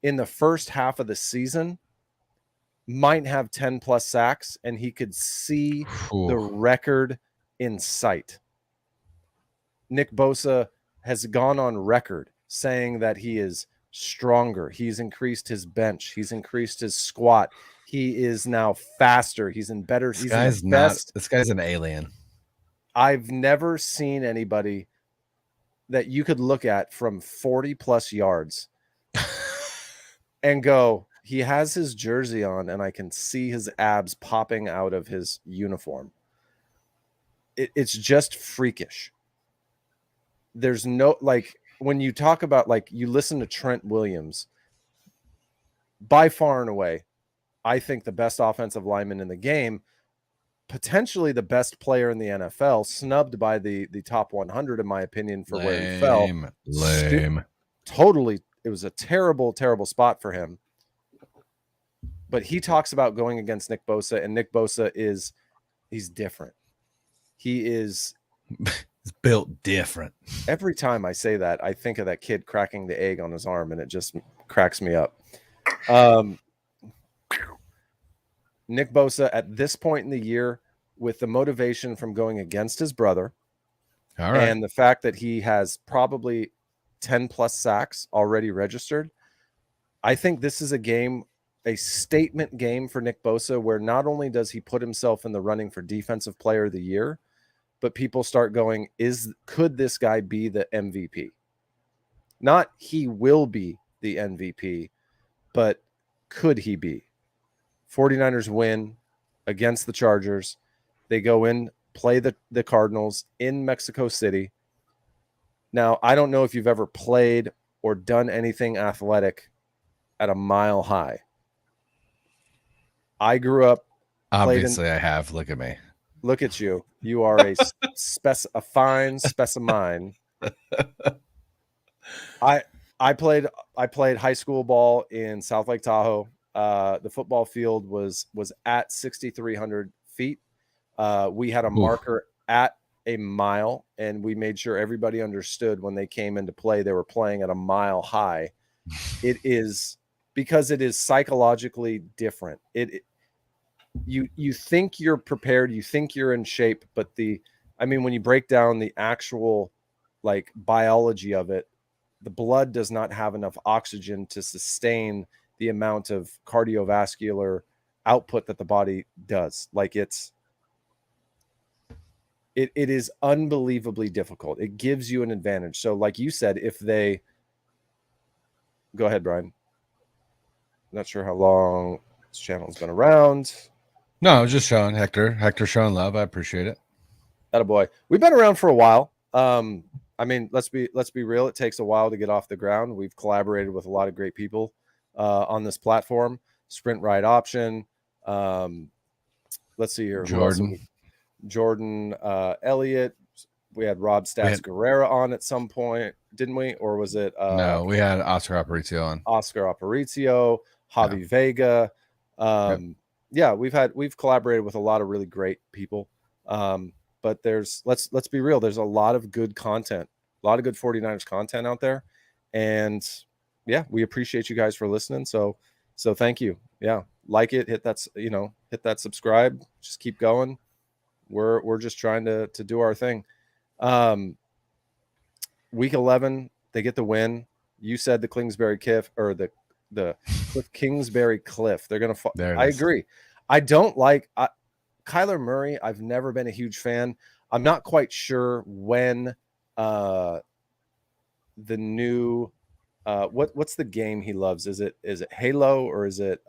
in the first half of the season might have 10 plus sacks, and he could see the record in sight. Nick Bosa has gone on record saying that he is stronger. He's increased his bench. He's increased his squat. He is now faster. He's in better. This guy's an alien. I've never seen anybody that you could look at from 40 plus yards and go, he has his jersey on and I can see his abs popping out of his uniform. It's just freakish. There's no, like, when you talk about, like, you listen to Trent Williams, by far and away, I think the best offensive lineman in the game, potentially the best player in the NFL, snubbed by the top 100, in my opinion, for where he fell. Lame. Totally. It was a terrible, terrible spot for him. But he talks about going against Nick Bosa, and Nick Bosa he's different. He is built different. Every time I say that, I think of that kid cracking the egg on his arm, and it just cracks me up. Nick Bosa at this point in the year, with the motivation from going against his brother, and the fact that he has probably 10 plus sacks already registered, I think this is a statement game for Nick Bosa, where not only does he put himself in the running for Defensive Player of the Year, but people start going, could this guy be the MVP? Not he will be the MVP, but could he be? 49ers win against the Chargers. They go in, play the Cardinals in Mexico City. Now, I don't know if you've ever played or done anything athletic at a mile high. I grew up. Obviously, I have. Look at me. Look at you. You are a fine specimen. I played high school ball in South Lake Tahoe. The football field was at 6,300 feet. We had a marker at a mile, and we made sure everybody understood when they came into play, they were playing at a mile high. It is because it is psychologically different. You think you're prepared, you think you're in shape, but when you break down the actual like biology of it, the blood does not have enough oxygen to sustain the amount of cardiovascular output that the body does. Like it is unbelievably difficult. It gives you an advantage. So like you said, go ahead, Brian. Not sure how long this channel's been around. No, I was just showing Hector showing love. I appreciate it. Attaboy. We've been around for a while. Let's be real. It takes a while to get off the ground. We've collaborated with a lot of great people on this platform. Sprint Ride Option. Let's see here. Jordan Elliott. We had Rob Stats Guerrera on at some point, didn't we? Or was it? No, we had Oscar Aparicio on. Oscar Aparicio, Javi Vega. Yeah, we've collaborated with a lot of really great people. But let's be real. There's a lot of good content, a lot of good 49ers content out there. And yeah, we appreciate you guys for listening. So thank you. Yeah. like it, hit that subscribe, just keep going. We're just trying to do our thing. Week 11, they get the win. You said the Kingsbury Cliff, or the Kingsbury Cliff. They're gonna fall. I agree. I don't like Kyler Murray. I've never been a huge fan. I'm not quite sure when the new what's the game he loves? Is it Halo, or is it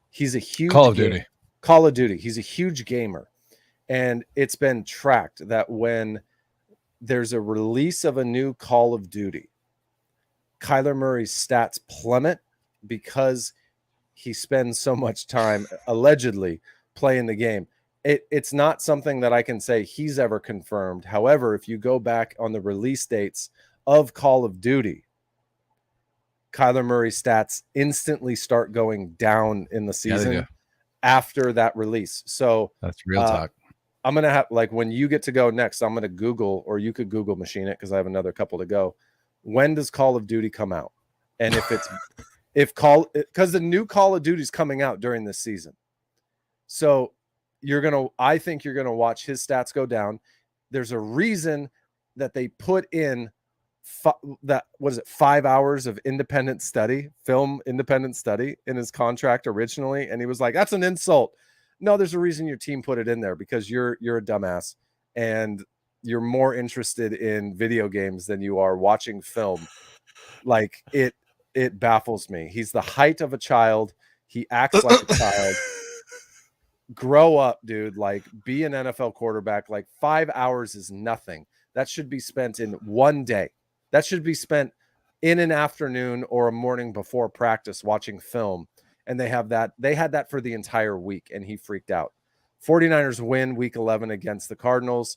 he's a huge Call of Duty. Call of Duty. He's a huge gamer. And it's been tracked that when there's a release of a new Call of Duty, Kyler Murray's stats plummet because he spends so much time allegedly playing the game. It's not something that I can say he's ever confirmed. However, if you go back on the release dates of Call of Duty, Kyler Murray's stats instantly start going down in the season after that release. So that's real talk. I'm going to have, like, when you get to go next, I'm going to Google, or you could Google machine it, because I have another couple to go. When does Call of Duty come out? And if it's, because the new Call of Duty is coming out during this season. So I think you're going to watch his stats go down. There's a reason that they put in 5 hours of independent study, film independent study in his contract originally. And he was like, that's an insult. No, there's a reason your team put it in there, because you're a dumbass and you're more interested in video games than you are watching film. Like, it baffles me. He's the height of a child. He acts like a child. Grow up, dude. Like, be an NFL quarterback. Like, 5 hours is nothing. That should be spent in one day. That should be spent in an afternoon or a morning before practice watching film. And they had that for the entire week, and he freaked out. 49ers win week 11 against the Cardinals.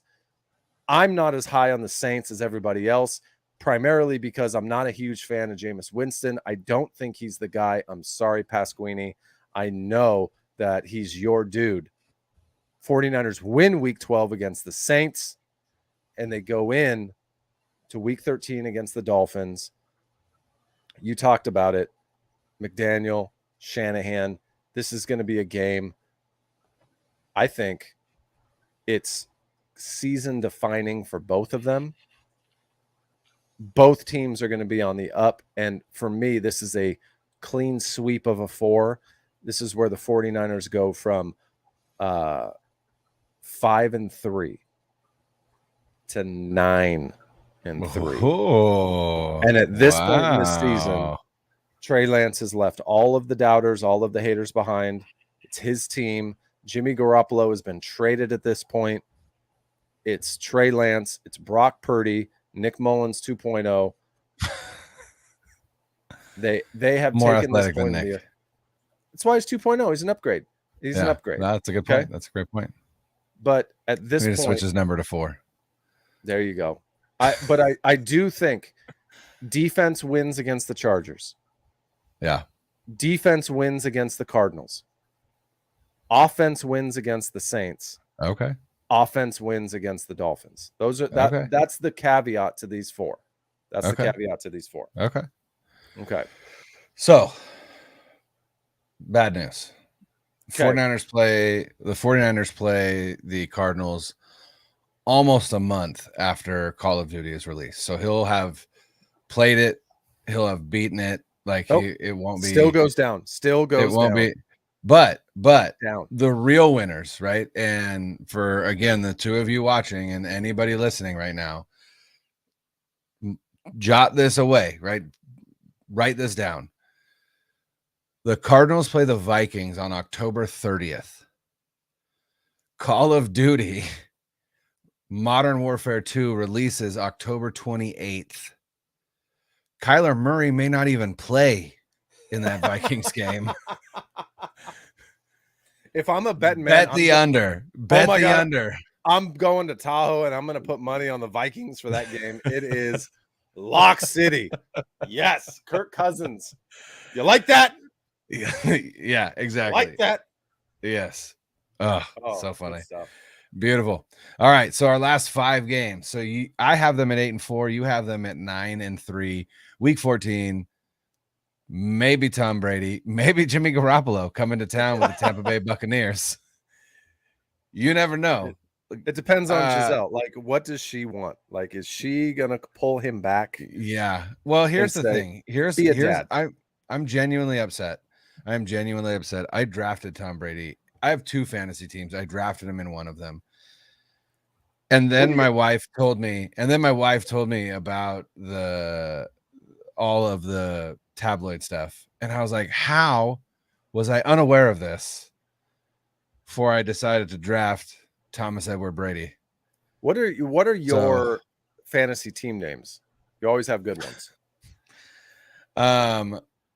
I'm not as high on the Saints as everybody else, primarily because I'm not a huge fan of Jameis Winston. I don't think he's the guy. I'm sorry, Pasquini. I know that he's your dude. 49ers win week 12 against the Saints, and they go in to week 13 against the Dolphins. You talked about it. McDaniel, Shanahan. This is going to be a game. I think it's season defining for both of them. Both teams are going to be on the up. And for me, this is a clean sweep of a 4. This is where the 49ers go from 5-3 to 9-3. Oh, and at this point in the season, Trey Lance has left all of the doubters, all of the haters behind. It's his team. Jimmy Garoppolo has been traded at this point. It's Trey Lance. It's Brock Purdy, Nick Mullins 2.0. They have more taken athletic this point than Nick. That's why he's 2.0. He's an upgrade. He's an upgrade. That's a good point. That's a great point. But at this point, switch his number to 4. There you go. I do think defense wins against the Chargers. Yeah. Defense wins against the Cardinals. Offense wins against the Saints. Okay. Offense wins against the Dolphins. That's the caveat to these 4. That's the caveat to these 4. Okay. So, bad news. Okay. 49ers play the Cardinals almost a month after Call of Duty is released. So he'll have played it, he'll have beaten it. Like, it won't be. Still goes down. It won't be. But down. The real winners, right? And for, again, the two of you watching and anybody listening right now, jot this away, right? Write this down. The Cardinals play the Vikings on October 30th. Call of Duty Modern Warfare 2 releases October 28th. Kyler Murray may not even play in that Vikings game. If I'm a betting man, bet the under. I'm going to Tahoe and I'm going to put money on the Vikings for that game. It is Lock City. Yes, Kirk Cousins. You like that? Yeah, exactly. Like that? Yes. Oh, so funny. Beautiful. All right, so our last 5 games. So I have them at 8-4. You have them at 9-3. Week 14. maybe Tom Brady, maybe Jimmy Garoppolo coming to town with the Tampa Bay Buccaneers. You never know. It depends on Uh, Giselle. Like, what does she want? Like, is she gonna pull him back? Yeah. Well, here's the say, thing. Here's "Be a dad." I'm genuinely upset. I am genuinely upset. I drafted Tom Brady. I have 2 fantasy teams. I drafted him in one of them. And then my wife told me about all of the tabloid stuff. And I was like, how was I unaware of this before I decided to draft Thomas Edward Brady? What are your fantasy team names? You always have good ones.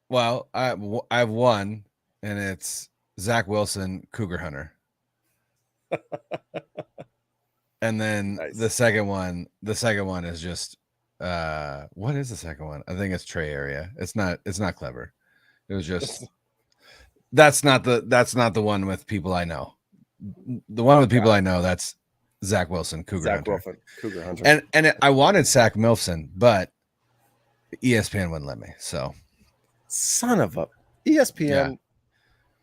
Well, I have one, and it's Zach Wilson, Cougar Hunter. And then Nice. the second one is just what is the second one? I think it's Trey Area. It's not clever. It was just that's not the one with people I know. The one with people I know, that's Zach Wilson, Cougar Hunter. Cougar Hunter. And I wanted Zach Milson, but ESPN wouldn't let me. So son of a ESPN.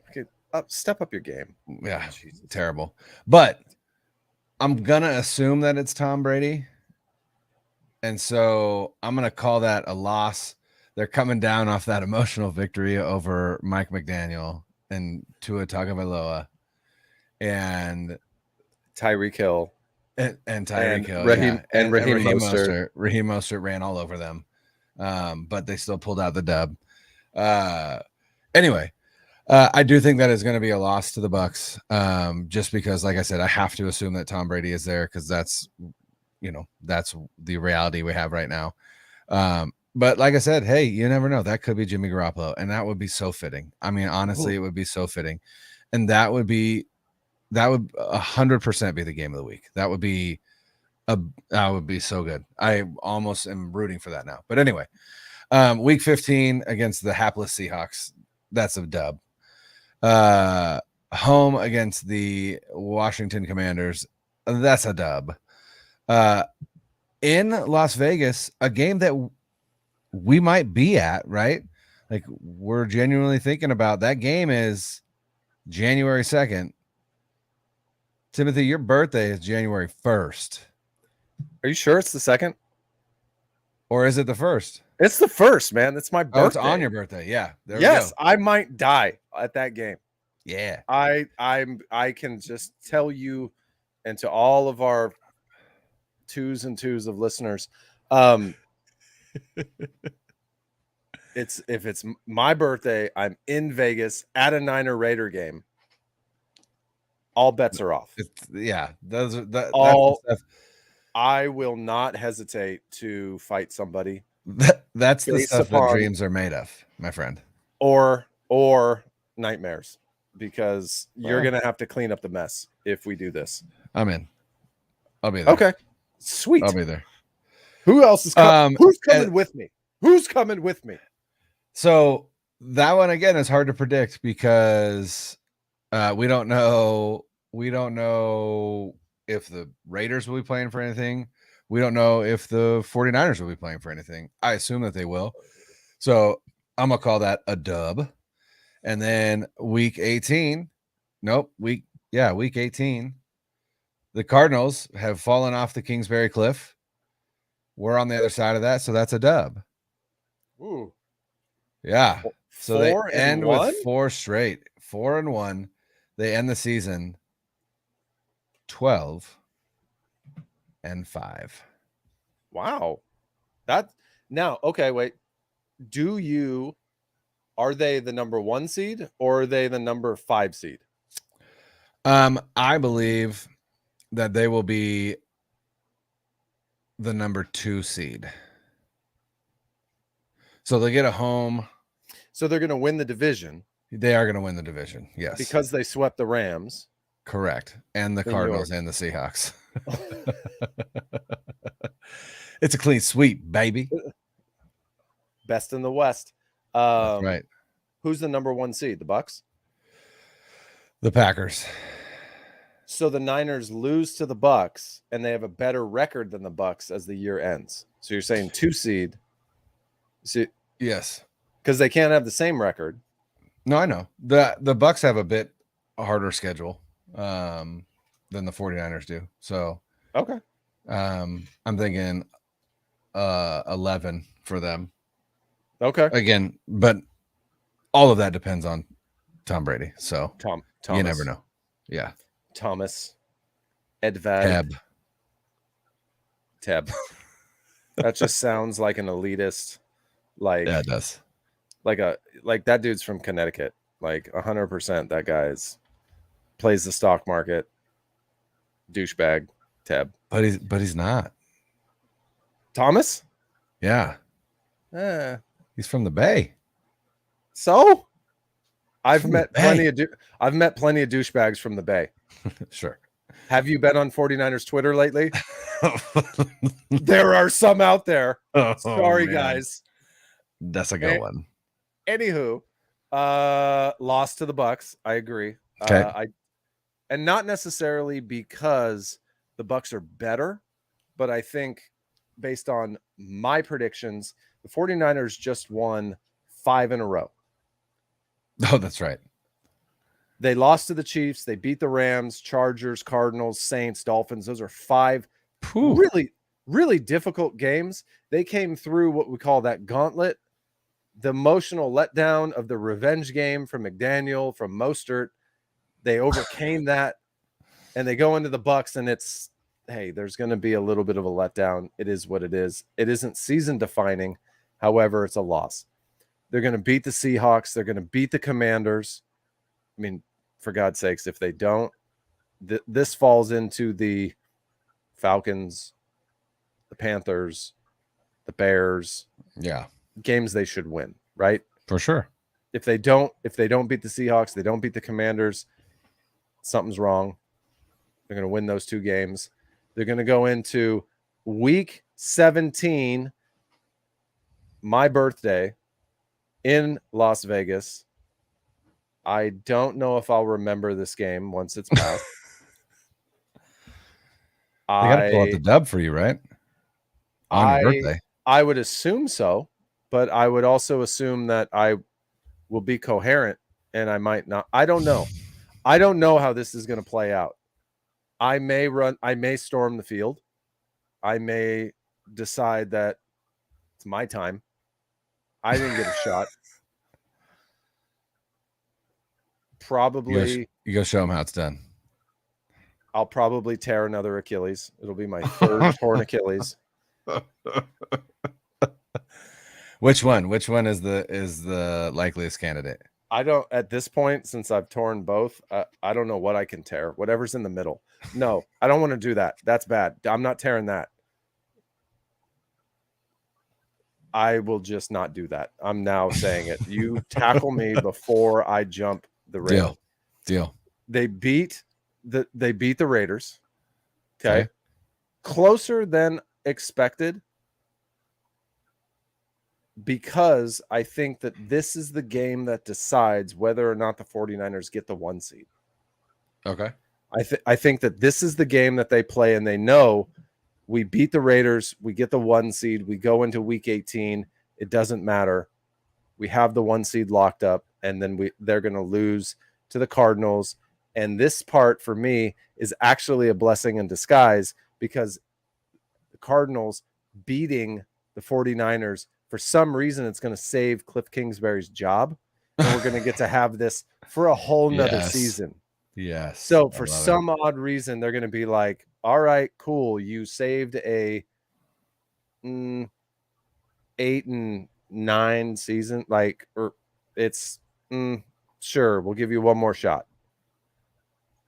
Okay, step up your game. Yeah, Jesus. Terrible. But I'm gonna assume that it's Tom Brady, and so I'm gonna call that a loss. They're coming down off that emotional victory over Mike McDaniel and Tua Tagovailoa, and Tyreek Hill, and Tyreek Hill, Raheem Mostert. Raheem Mostert ran all over them, but they still pulled out the dub. Anyway. I do think that is going to be a loss to the Bucs, just because, like I said, I have to assume that Tom Brady is there because that's the reality we have right now. But like I said, hey, you never know. That could be Jimmy Garoppolo, and that would be so fitting. I mean, honestly, It would be so fitting, and that would 100% be the game of the week. That would be so good. I almost am rooting for that now. But anyway, week 15 against the hapless Seahawks. That's a dub. Home against the Washington Commanders. That's a dub. In Las Vegas, a game that we might be at, right? Like, we're genuinely thinking about that game is January 2nd. Timothy, your birthday is January 1st. Are you sure it's the 2nd? Or is it the 1st? It's the 1st, man. It's my birthday. Oh, it's on your birthday. Yeah. Yes, I might die at that game. Yeah. I can just tell you, and to all of our twos and twos of listeners, if it's my birthday, I'm in Vegas at a Niner Raider game. All bets are off. Those are that's I will not hesitate to fight somebody. That's the stuff that dreams are made of, my friend. Or nightmares, because you're going to have to clean up the mess if we do this. I'm in. I'll be there. Okay. Sweet. I'll be there. Who else is coming? Who's coming with me? Who's coming with me? So that one, again, is hard to predict because we don't know. We don't know if the Raiders will be playing for anything. We don't know if the 49ers will be playing for anything. I assume that they will. So I'm going to call that a dub. And then week 18, week 18, the Cardinals have fallen off the Kingsbury Cliff. We're on the other side of that, so that's a dub. Ooh. Yeah. So they end with 4 straight. 4-1. They end the season 12-5. Wow. Okay, wait. Are they the number 1 seed or are they the number 5 seed? I believe that they will be the number 2 seed. So they get a home. So they're going to win the division. They are going to win the division. Yes. Because they swept the Rams. Correct. And the Cardinals and the Seahawks. It's a clean sweep, baby. Best in the West. That's right. Who's the number 1 seed? The Bucs? The Packers. So the Niners lose to the Bucs, and they have a better record than the Bucs as the year ends. So you're saying 2 seed. Yes. because they can't have the same record. No, I know. The Bucks have a bit harder schedule than the 49ers do. So Okay. I'm thinking 11 for them. Okay. Again, but all of that depends on Tom Brady. So Thomas. you never know. Yeah. Thomas. Edvad. Teb. That just sounds like an elitist. Like, Yeah, it does. like that dude's from Connecticut. Like 100%. That guy's plays the stock market. Douchebag. Teb. But he's not. Thomas? Yeah. He's from the Bay. So I've From the met Bay. plenty of douchebags from the Bay. Sure. Have you been on 49ers Twitter lately? There are some out there. Sorry, man. guys. That's a good one. Anywho, lost to the Bucks. I agree. Okay. And not necessarily because the Bucks are better, but I think based on my predictions, the 49ers just won 5 in a row. Oh, that's right. They lost to the Chiefs. They beat the Rams, Chargers, Cardinals, Saints, Dolphins. Those are 5 Phew. really, really difficult games. They came through what we call that gauntlet, the emotional letdown of the revenge game from McDaniel, from Mostert. They overcame that, and they go into the Bucks, and it's, hey, there's going to be a little bit of a letdown. It is what it is. It isn't season defining. However, it's a loss. They're going to beat the Seahawks. They're going to beat the Commanders. I mean, for God's sakes, if they don't, this falls into the Falcons, the Panthers, the Bears, Yeah, games they should win, right? for sure. If they don't beat the Seahawks, they don't beat the Commanders, something's wrong. They're going to win those 2 games. They're going to go into week 17, my birthday, in Las Vegas. I don't know if I'll remember this game once it's passed. They got to pull out the dub for you, right? On your birthday. I would assume so, but I would also assume that I will be coherent, and I might not. I don't know. I don't know how this is going to play out. I may storm the field. I may decide that it's my time. I didn't get a shot. Probably You go show them how it's done. I'll probably tear another Achilles. It'll be my 3rd torn Achilles. Which one? Which one is the likeliest candidate? I don't, at this point, since I've torn both, I don't know what I can tear. Whatever's in the middle. No, I don't want to do that. That's bad. I'm not tearing that. I will just not do that. I'm now saying it. You tackle me before I jump the rail. Deal. They beat the Raiders. Okay. Closer than expected, because I think that this is the game that decides whether or not the 49ers get the 1 seed. Okay. I think that this is the game that they play, and they know we beat the Raiders, we get the 1 seed, we go into week 18, it doesn't matter. We have the 1 seed locked up, and then they're going to lose to the Cardinals. And this part for me is actually a blessing in disguise, because the Cardinals beating the 49ers, for some reason, it's going to save Cliff Kingsbury's job. And we're going to get to have this for a whole nother season. Yes. So for some odd reason, they're going to be like, all right, cool. You saved a 8-9 season. Like, or it's sure. We'll give you one more shot.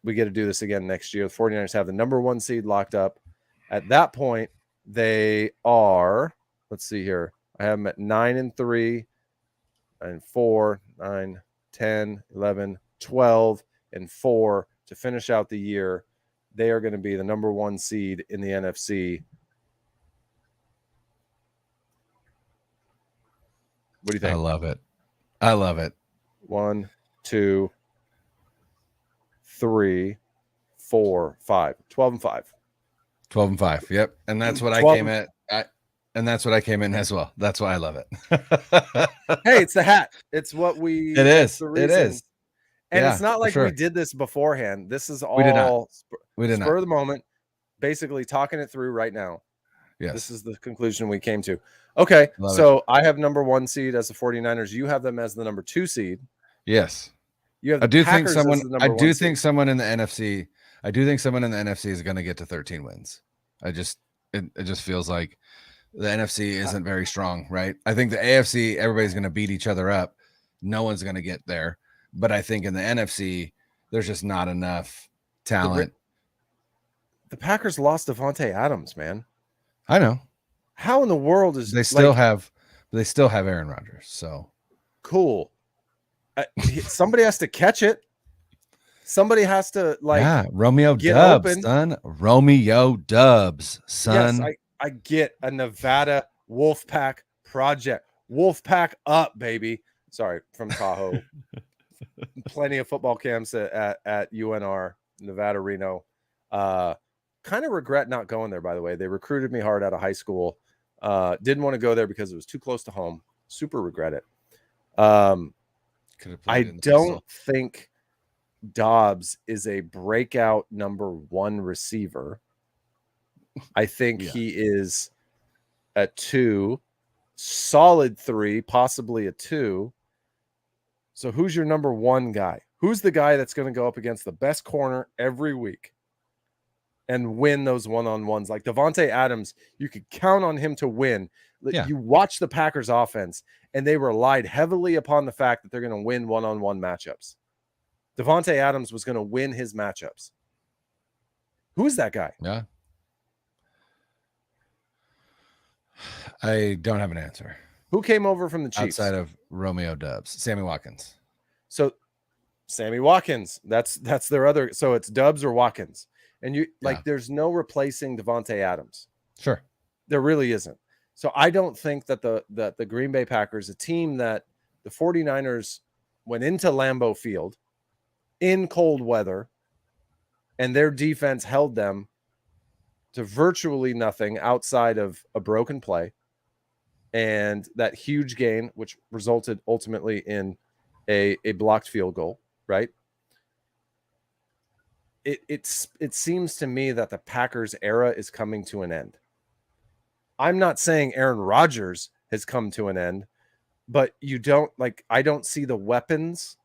We get to do this again next year. The 49ers have the number 1 seed locked up. At that point, they are, let's see here. I have them at 9-3 and 4, 9, 10, 11, 12 and 4 to finish out the year. They are going to be the number 1 seed in the NFC. What do you think? I love it. I love it. 1, 2, 3, 4, 5. 12-5. 12-5. Yep. And that's what I 12 came at. And that's what I came in as well. That's why I love it. Hey, it's the hat. It's what we. It It's is. the It reason. is. And Yeah, it's not for like we sure. did this beforehand. This is We did not. all We did spur not. of the moment, basically talking it through right now. Yes. This is the conclusion we came to. Okay, Love so I have number 1 seed as the 49ers. You have them as the number 2 seed. Yes. You have I the do think Packers someone. as the I number do 1 think seed. someone in the NFC. I do think someone in the NFC is going to get to 13 wins. It just feels like the NFC isn't very strong, right? I think the AFC, everybody's going to beat each other up. No one's going to get there. But I think in the NFC, there's just not enough talent. The Packers lost Devontae Adams, man. I know. How in the world is They still have Aaron Rodgers. So cool? Somebody has to catch it. Somebody has to Romeo get Dubs, open. son. Romeo Dubs, son. Yes, I get a Nevada Wolfpack project. Wolfpack up, baby. Sorry, from Tahoe. Plenty of football camps at UNR, Nevada, Reno. Kind of regret not going there, by the way. They recruited me hard out of high school. Didn't want to go there because it was too close to home. Super regret it. I don't think Dobbs is a breakout number 1 receiver. I think he is a 2, solid 3, possibly a 2. So who's your number 1 guy? Who's the guy that's going to go up against the best corner every week and win those one-on-ones? Like Devontae Adams, you could count on him to win. Yeah. You watch the Packers offense, and they relied heavily upon the fact that they're going to win one-on-one matchups. Devontae Adams was going to win his matchups. Who is that guy? Yeah. I don't have an answer. Who came over from the Chiefs? Outside of Romeo Dubs, Sammy Watkins. So Sammy Watkins, that's their other. So it's Dubs or Watkins. And there's no replacing Devontae Adams. Sure. There really isn't. So I don't think that the Green Bay Packers, a team that the 49ers went into Lambeau Field in cold weather, and their defense held them to virtually nothing outside of a broken play and that huge gain, which resulted ultimately in a blocked field goal, right? It seems to me that the Packers era is coming to an end. I'm not saying Aaron Rodgers has come to an end, but I don't see the weapons,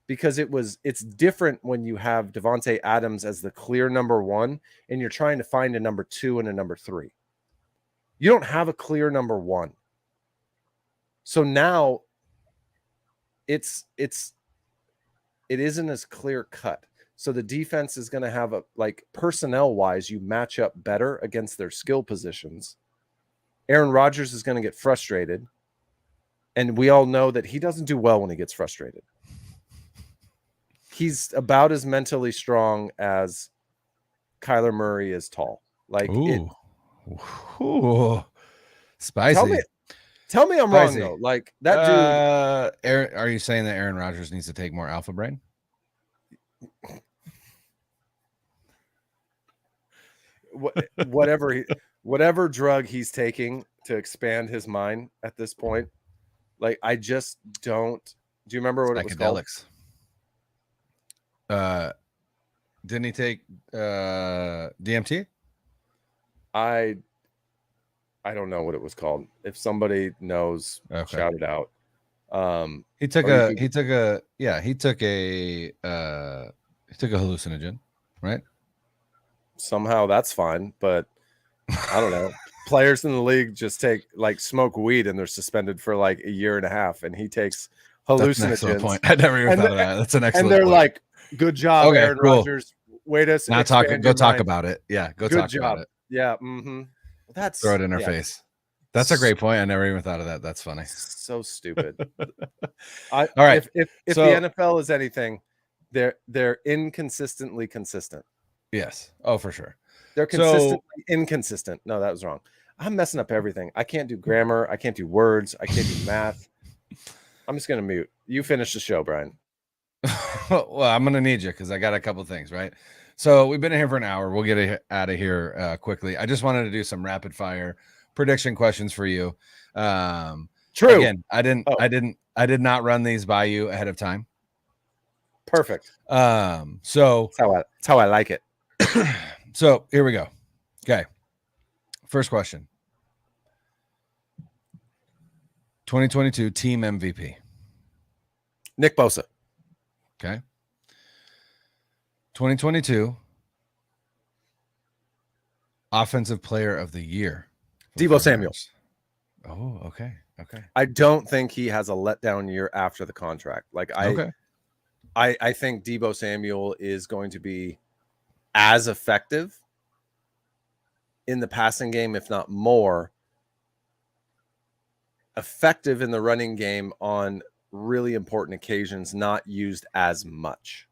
because it's different when you have Devontae Adams as the clear number 1 and you're trying to find a number 2 and a number 3. You don't have a clear number 1. So now it isn't as clear cut. So the defense is going to have personnel wise, you match up better against their skill positions. Aaron Rodgers is going to get frustrated. And we all know that he doesn't do well when he gets frustrated. He's about as mentally strong as Kyler Murray is tall. Ooh, spicy. Tell me I'm wrong though. Like that dude. Aaron, are you saying that Aaron Rodgers needs to take more Alpha Brain? Whatever drug he's taking to expand his mind at this point, I just don't. Do you remember what it was called? Didn't he take DMT? I don't know what it was called. If somebody knows, shout it out. He took a hallucinogen, right? Somehow that's fine, but I don't know. Players in the league just smoke weed and they're suspended for a year and a half, and he takes hallucinogens. That's an excellent point. I never even thought of that. That's an excellent point. And they're point. Good job, Aaron Rodgers. Wait a second. Go talk about it. Yeah, go talk about it. Yeah. Mm-hmm. Throw it in her face. That's a great point. I never even thought of that. That's funny. So stupid. All right. If the NFL is anything, they're inconsistently consistent. Yes. Oh, for sure. They're consistently inconsistent. No, that was wrong. I'm messing up everything. I can't do grammar. I can't do words. I can't do math. I'm just gonna mute. You finish the show, Brian. Well, I'm gonna need you because I got a couple things, right? So we've been in here for an hour. We'll get out of here quickly. I just wanted to do some rapid fire. prediction questions for you. True. Again, I did not run these by you ahead of time. Perfect. So That's how I like it. so here we go. Okay. First question. 2022 team MVP. Nick Bosa. Okay. 2022 offensive player of the year. Deebo Samuel. Oh, okay. Okay. I don't think he has a letdown year after the contract. Like I think Deebo Samuel is going to be as effective in the passing game, if not more effective in the running game on really important occasions, not used as much.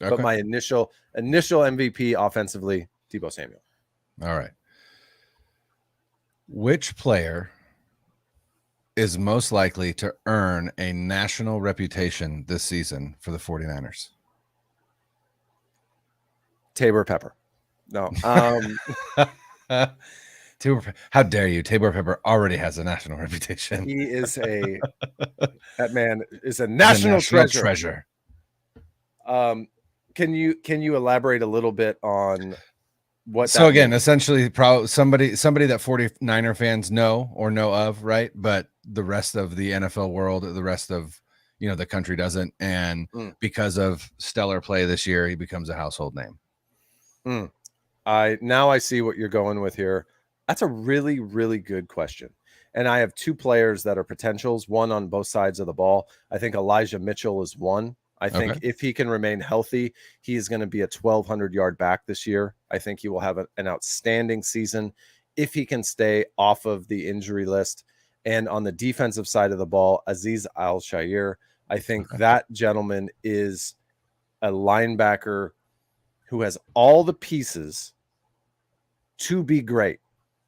Okay. But my initial MVP offensively, Deebo Samuel. All right. Which player is most likely to earn a national reputation this season for the 49ers? Tabor Pepper. No. How dare you? Tabor Pepper already has a national reputation. He is that man is a national treasure. Can you elaborate a little bit on what? So again, essentially, probably somebody that 49er fans know or know of, right? But the rest of the NFL world, the rest of the country doesn't. And because of stellar play this year, he becomes a household name. I see what you're going with here. That's a really, really good question. And I have two players that are potentials, one on both sides of the ball. I think Elijah Mitchell is one. I think if he can remain healthy, he is going to be a 1,200-yard back this year. I think he will have an outstanding season if he can stay off of the injury list. And on the defensive side of the ball, Azeez Al-Shaair, I think that gentleman is a linebacker who has all the pieces to be great.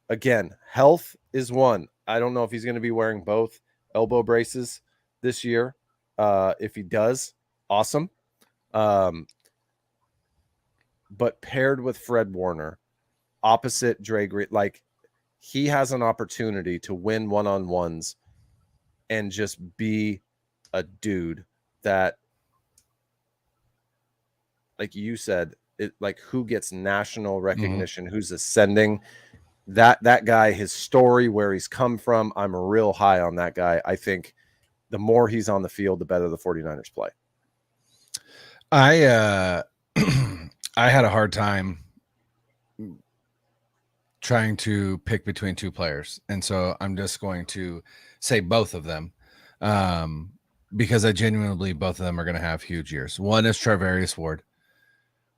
Again, health is one. I don't know if he's going to be wearing both elbow braces this year. If he does, awesome. But paired with Fred Warner, opposite Dre Green, like he has an opportunity to win one-on-ones and just be a dude that, like you said, like who gets national recognition, who's ascending. That guy, his story, where he's come from, I'm real high on that guy. I think the more he's on the field, the better the 49ers play. I had a hard time trying to pick between two players, and so I'm just going to say both of them because I genuinely believe both of them are going to have huge years. One is Charvarius Ward,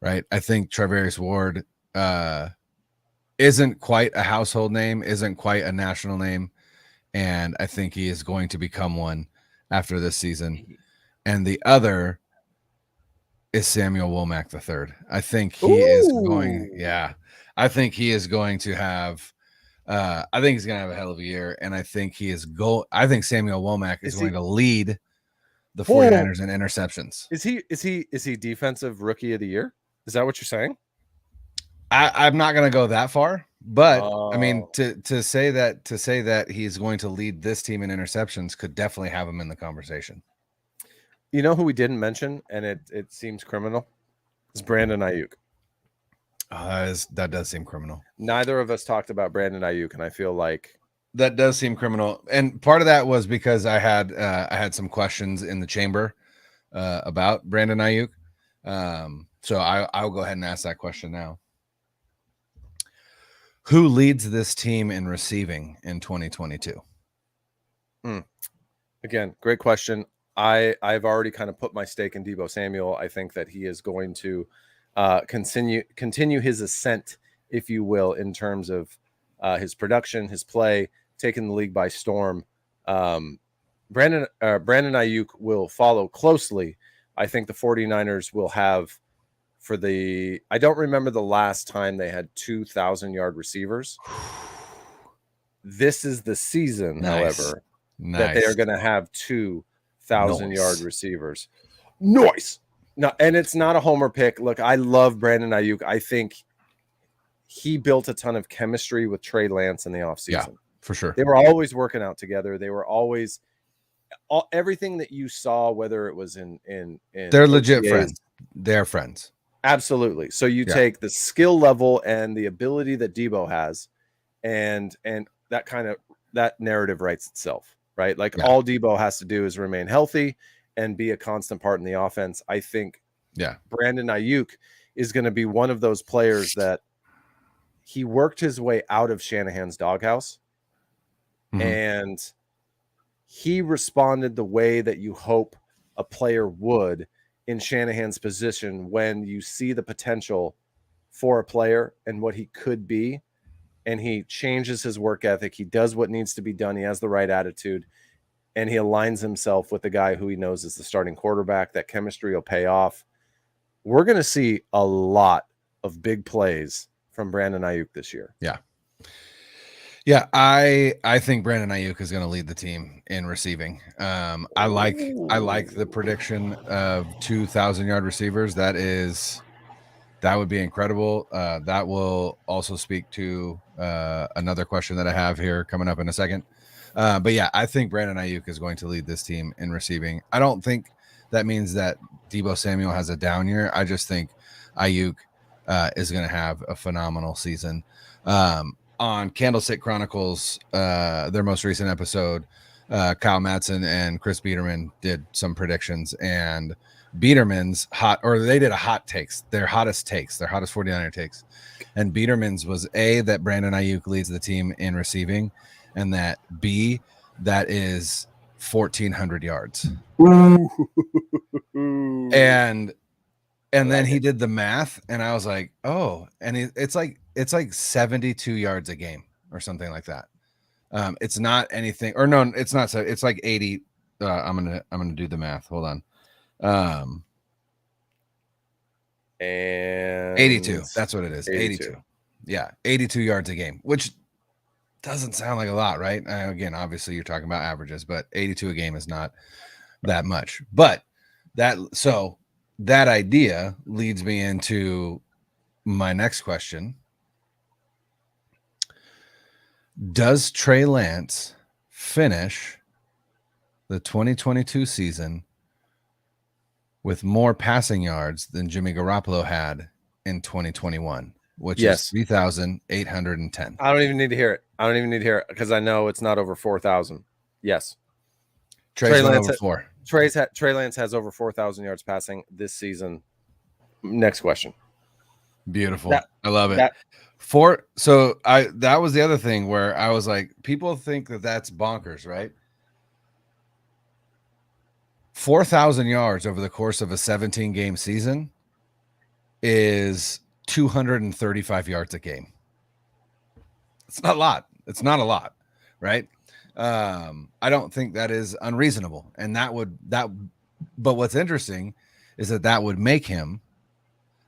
right? I think Charvarius Ward isn't quite a household name, isn't quite a national name, and I think he is going to become one after this season. And the other is Samuel Womack III. I think he is going, I think he is going to have I think he's going to have a hell of a year, and I think I think Samuel Womack is going to lead the 49ers in interceptions. Is he defensive rookie of the year? Is that what you're saying? I'm not going to go that far, but I mean, to say that he's going to lead this team in interceptions could definitely have him in the conversation. You know who we didn't mention, and it seems criminal, is Brandon Ayuk. That does seem criminal. Neither of us talked about Brandon Ayuk, and I feel like that does seem criminal. And part of that was because I had some questions in the chamber about Brandon Ayuk. So I'll go ahead and ask that question now. Who leads this team in receiving in 2022? Again, great question. I've already kind of put my stake in Deebo Samuel. I think that he is going to continue his ascent, if you will, in terms of his production, his play, taking the league by storm. Brandon Ayuk will follow closely. I think the 49ers will have I don't remember the last time they had 2,000-yard receivers. This is the season, however, that they are going to have 2,000-yard receivers. Nice. No, and it's not a homer pick. Look, I love Brandon Ayuk. I think he built a ton of chemistry with Trey Lance in the offseason. For sure. They were always working out together. They were always everything that you saw, whether it was in they're legit OTAs. friends. They're friends. Absolutely. So you Yeah. take the skill level and the ability that Debo has, and that narrative writes itself, right? Like Yeah. all Debo has to do is remain healthy and be a constant part in the offense. I think Brandon Ayuk is going to be one of those players that he worked his way out of Shanahan's doghouse, and he responded the way that you hope a player would in Shanahan's position when you see the potential for a player and what he could be, and he changes his work ethic. He does what needs to be done. He has the right attitude, and he aligns himself with the guy who he knows is the starting quarterback. That chemistry will pay off. We're going to see a lot of big plays from Brandon Ayuk this year. Yeah. Yeah, I think Brandon Ayuk is going to lead the team in receiving. I like the prediction of 2,000-yard receivers. That would be incredible. That will also speak to another question that I have here coming up in a second. But yeah, I think Brandon Ayuk is going to lead this team in receiving. I don't think that means that Deebo Samuel has a down year. I just think Ayuk is going to have a phenomenal season. On Candlestick Chronicles, their most recent episode, Kyle Madsen and Chris Biederman did some predictions, and Biederman's they did a hot takes, their hottest 49er takes. And Biederman's was A, that Brandon Ayuk leads the team in receiving, and that B, that is 1,400 yards. And then he did the math, and I was like, oh, and it's like 72 yards a game or something like that. It's not anything, or no, it's not. So it's like 80. I'm gonna do the math. Hold on. And 82. That's what it is. 82. 82. Yeah, 82 yards a game, which doesn't sound like a lot, right? Again, obviously you're talking about averages, but 82 a game is not that much. But that idea leads me into my next question. Does Trey Lance finish the 2022 season with more passing yards than Jimmy Garoppolo had in 2021, which is 3,810? I don't even need to hear it because I know it's not over 4,000. Yes. Trey Lance over 4. Trey Lance has over 4,000 yards passing this season. Next question. Beautiful. I love it. That was the other thing where I was like, people think that that's bonkers, right? 4,000 yards over the course of a 17-game season is 235 yards a game. It's not a lot, right? I don't think that is unreasonable, and but what's interesting is that would make him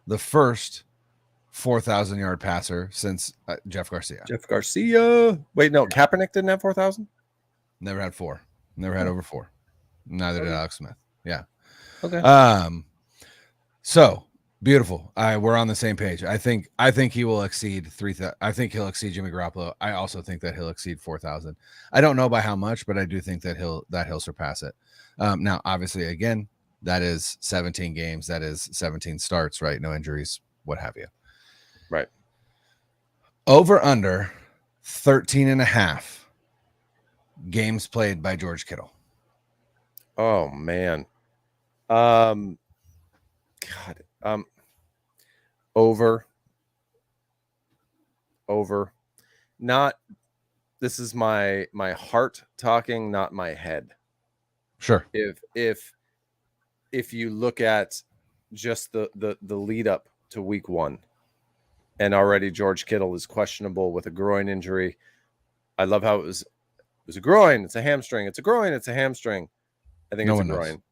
the first 4,000-yard passer since Jeff Garcia. Wait, no, Kaepernick didn't have 4,000. Never had 4. Never had over 4. Neither did Alex Smith. Yeah. Okay. So beautiful. We're on the same page. I think he will exceed 3,000. I think he'll exceed Jimmy Garoppolo. I also think that he'll exceed 4,000. I don't know by how much, but I do think that he'll surpass it. Now, obviously, again, that is 17 games. That is 17 starts, right? No injuries, what have you. Right. Over under 13.5 games played by George Kittle. Oh man. God. Over. Not. This is my heart talking, not my head. Sure. If you look at just the lead up to week 1, and already George Kittle is questionable with a groin injury. I love how it was a groin, it's a hamstring, it's a groin, it's a hamstring. I think it's a groin.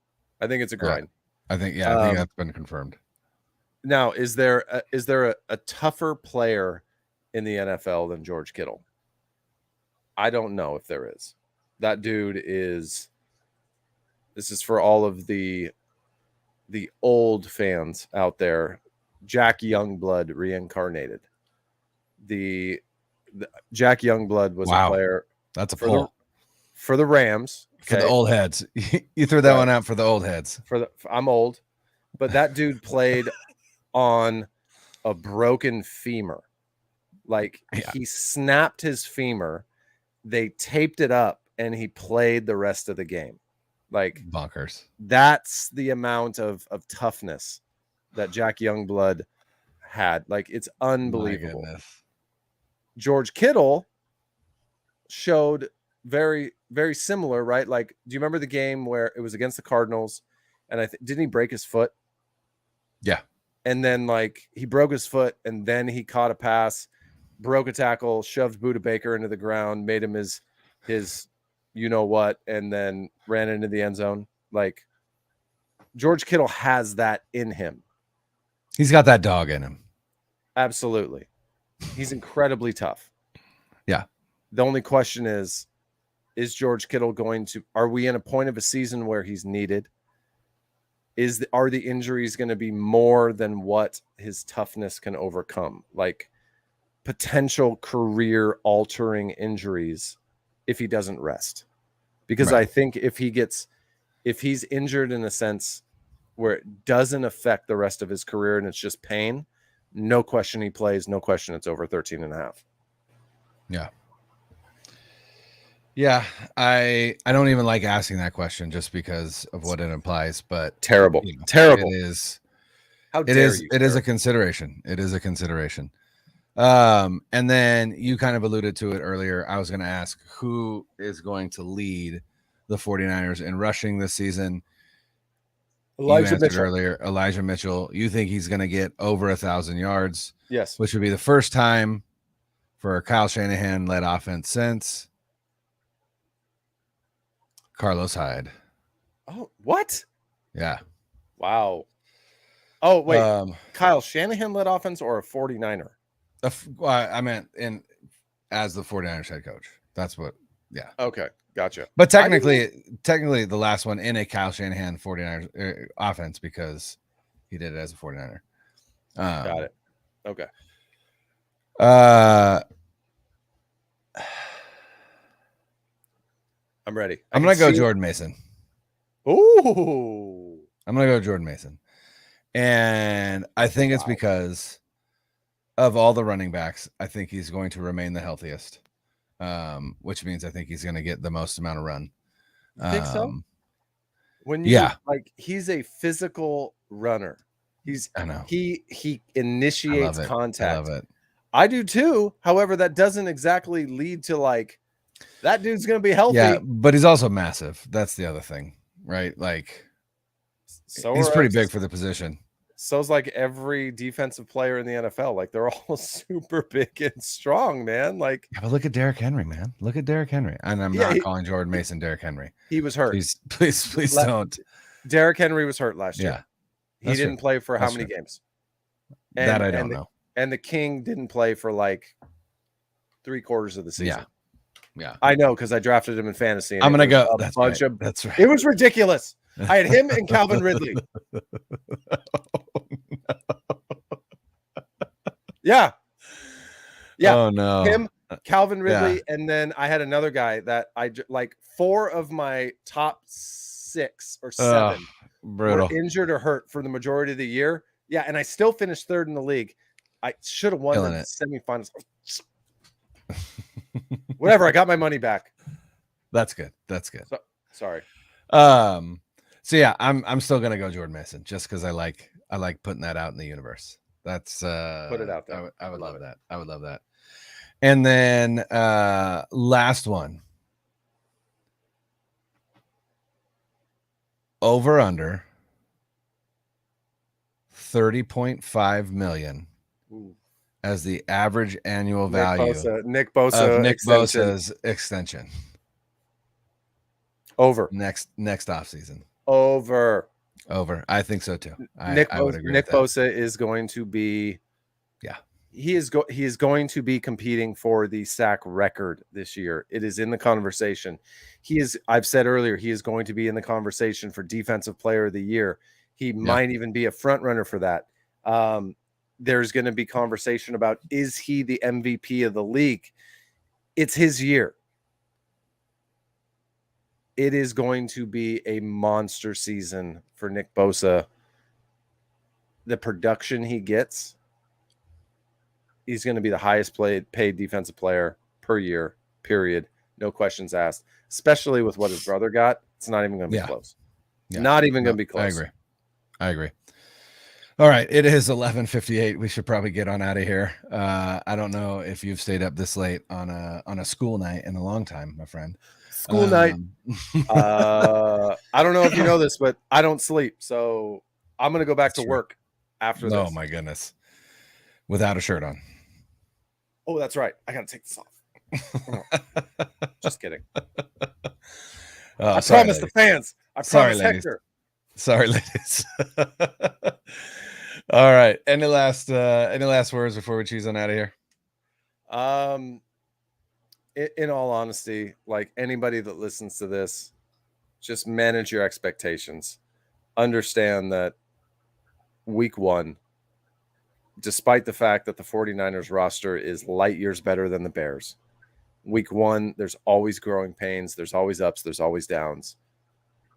I think it's a groin. I think that's been confirmed. Now, is there a tougher player in the NFL than George Kittle? I don't know if there is. That dude is. This is for all of the old fans out there. Jack Youngblood reincarnated. The Jack Youngblood was a player That's a for the poll for the Rams. for the okay? old heads. You threw that Right. one out for the old heads. I'm old, but that dude played on a broken femur. Like Yeah. he snapped his femur, they taped it up, and he played the rest of the game. Like Bonkers. that's the amount of toughness that Jack Youngblood had. Like it's unbelievable. My goodness. George Kittle showed very, very similar, right? Like, do you remember the game where it was against the Cardinals? And didn't he break his foot? Yeah. And then like he broke his foot, and then he caught a pass, broke a tackle, shoved Budda Baker into the ground, made him his you know what, and then ran into the end zone. Like George Kittle has that in him. He's got that dog in him. Absolutely. He's incredibly tough. Yeah. The only question is George Kittle are we in a point of a season where he's needed? Are the injuries going to be more than what his toughness can overcome? Like potential career altering injuries if he doesn't rest. Because Right. I think if he's injured in a sense where it doesn't affect the rest of his career and it's just pain, no question he plays, no question it's over 13.5. Yeah. Yeah. I don't even like asking that question just because of what it implies, but Terrible. you know, Terrible. It is. How It dare is. you? It is a consideration. It is a consideration. And then you kind of alluded to it earlier. I was going to ask who is going to lead the 49ers in rushing this season. Elijah Mitchell. Earlier, Elijah Mitchell. You think he's going to get over 1,000 yards, Yes. which would be the first time for a Kyle Shanahan led offense since Carlos Hyde. Oh, what? Yeah. Wow. Oh, wait. Kyle Shanahan led offense or a 49er? I meant as the 49ers head coach. That's what. Yeah. Okay. Gotcha. But technically the last one in a Kyle Shanahan 49ers offense because he did it as a 49er. Got it. Okay. I'm ready. I'm going to go Jordan Mason. Ooh. I'm going to go Jordan Mason. And I think it's because of all the running backs, I think he's going to remain the healthiest, which means I think he's going to get the most amount of run. You think so? He's a physical runner. I know. He initiates contact. I love it. I do too. However, that doesn't exactly lead to like that dude's going to be healthy. Yeah, but he's also massive. That's the other thing, right? Like he's pretty big for the position. So's like every defensive player in the NFL. Like they're all super big and strong, man. Like, yeah, but look at Derrick Henry, man. Look at Derrick Henry. And I'm not calling Jordan Mason Derrick Henry. He was hurt. Please don't. Derrick Henry was hurt last year. Yeah, he didn't play for how many games? That I don't know. And the King didn't play for like 3/4 of the season. Yeah. I know because I drafted him in fantasy. I'm gonna go. That's right. It was ridiculous. I had him and Calvin Ridley. Yeah. Oh no. Him, Calvin Ridley, and then I had another guy that I like 4 of my top 6 or 7 brutal. were injured or hurt for the majority of the year. Yeah, and I still finished 3rd in the league. I should have won the semifinals. Whatever, I got my money back. That's good. Sorry. So yeah, I'm still gonna go Jordan Mason just because I like putting that out in the universe. That's put it out there. I would love that. I would love that. And then last one. Over under 30.5 million as the average annual value Nick Bosa of Nick Bosa's extension. Over next offseason. Over. I think so too. I would agree. Nick Bosa is going to be, he is going to be competing for the sack record this year. It is in the conversation. I've said earlier, he is going to be in the conversation for Defensive Player of the Year. He might even be a front runner for that. There's going to be conversation about, is he the MVP of the league? It's his year. it is going to be a monster season for Nick Bosa. The production he gets, he's going to be the highest paid defensive player per year, period. No questions asked, especially with what his brother got. It's not even going to be close. Yeah. Not even going to be close. I agree. All right. It is 11:58. We should probably get on out of here. I don't know if you've stayed up this late on a school night in a long time, my friend. School night. I don't know if you know this, but I don't sleep. So I'm going to go back to work after this. Oh, my goodness. Without a shirt on. Oh, that's right. I got to take this off. Just kidding. I promised the fans. I promised Hector. Sorry, ladies. All right. Any last words before we choose on out of here? In all honesty, like anybody that listens to this, just manage your expectations. Understand that week 1, despite the fact that the 49ers roster is light years better than the Bears, week 1, there's always growing pains. There's always ups. There's always downs.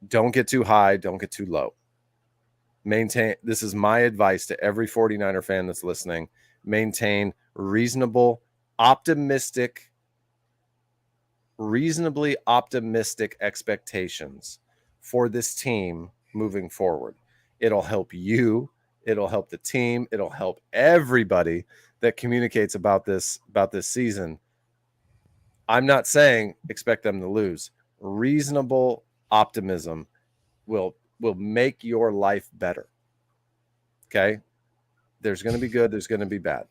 Don't get too high. Don't get too low. This is my advice to every 49er fan that's listening. Maintain reasonably optimistic expectations for this team moving forward. It'll help you. It'll help the team. It'll help everybody that communicates about this season. I'm not saying expect them to lose. Reasonable optimism will make your life better. Okay? There's going to be good. There's going to be bad.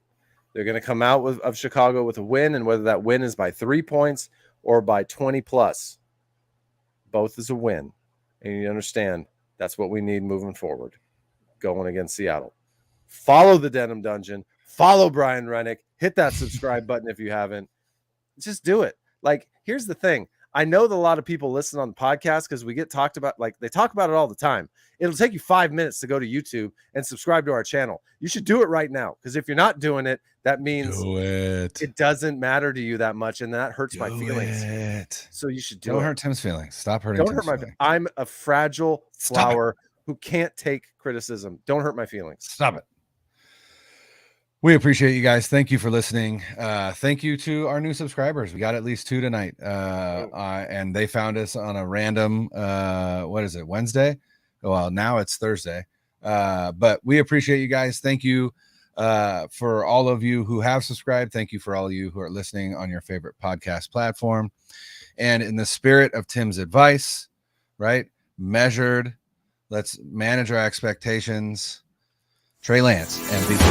They're going to come out of Chicago with a win, and whether that win is by 3 points or by 20 plus, both is a win. And you understand that's what we need moving forward, going against Seattle. Follow the Denim Dungeon. Follow Brian Rennick. Hit that subscribe button if you haven't. Just do it. Like, here's the thing. I know that a lot of people listen on the podcast because we get talked about, like they talk about it all the time. It'll take you 5 minutes to go to YouTube and subscribe to our channel. You should do it right now, because if you're not doing it, that means it doesn't matter to you that much, and that hurts my feelings. So you should do it. Don't hurt Tim's feelings. Stop hurting Tim's feelings. I'm a fragile flower who can't take criticism. Don't hurt my feelings. Stop it. We appreciate you guys. Thank you for listening. Thank you to our new subscribers. We got at least 2 tonight. And they found us on a random, what is it, Wednesday? Well, now it's Thursday. But we appreciate you guys. Thank you for all of you who have subscribed. Thank you for all of you who are listening on your favorite podcast platform. And in the spirit of Tim's advice, right? Measured. Let's manage our expectations. Trey Lance, MVP.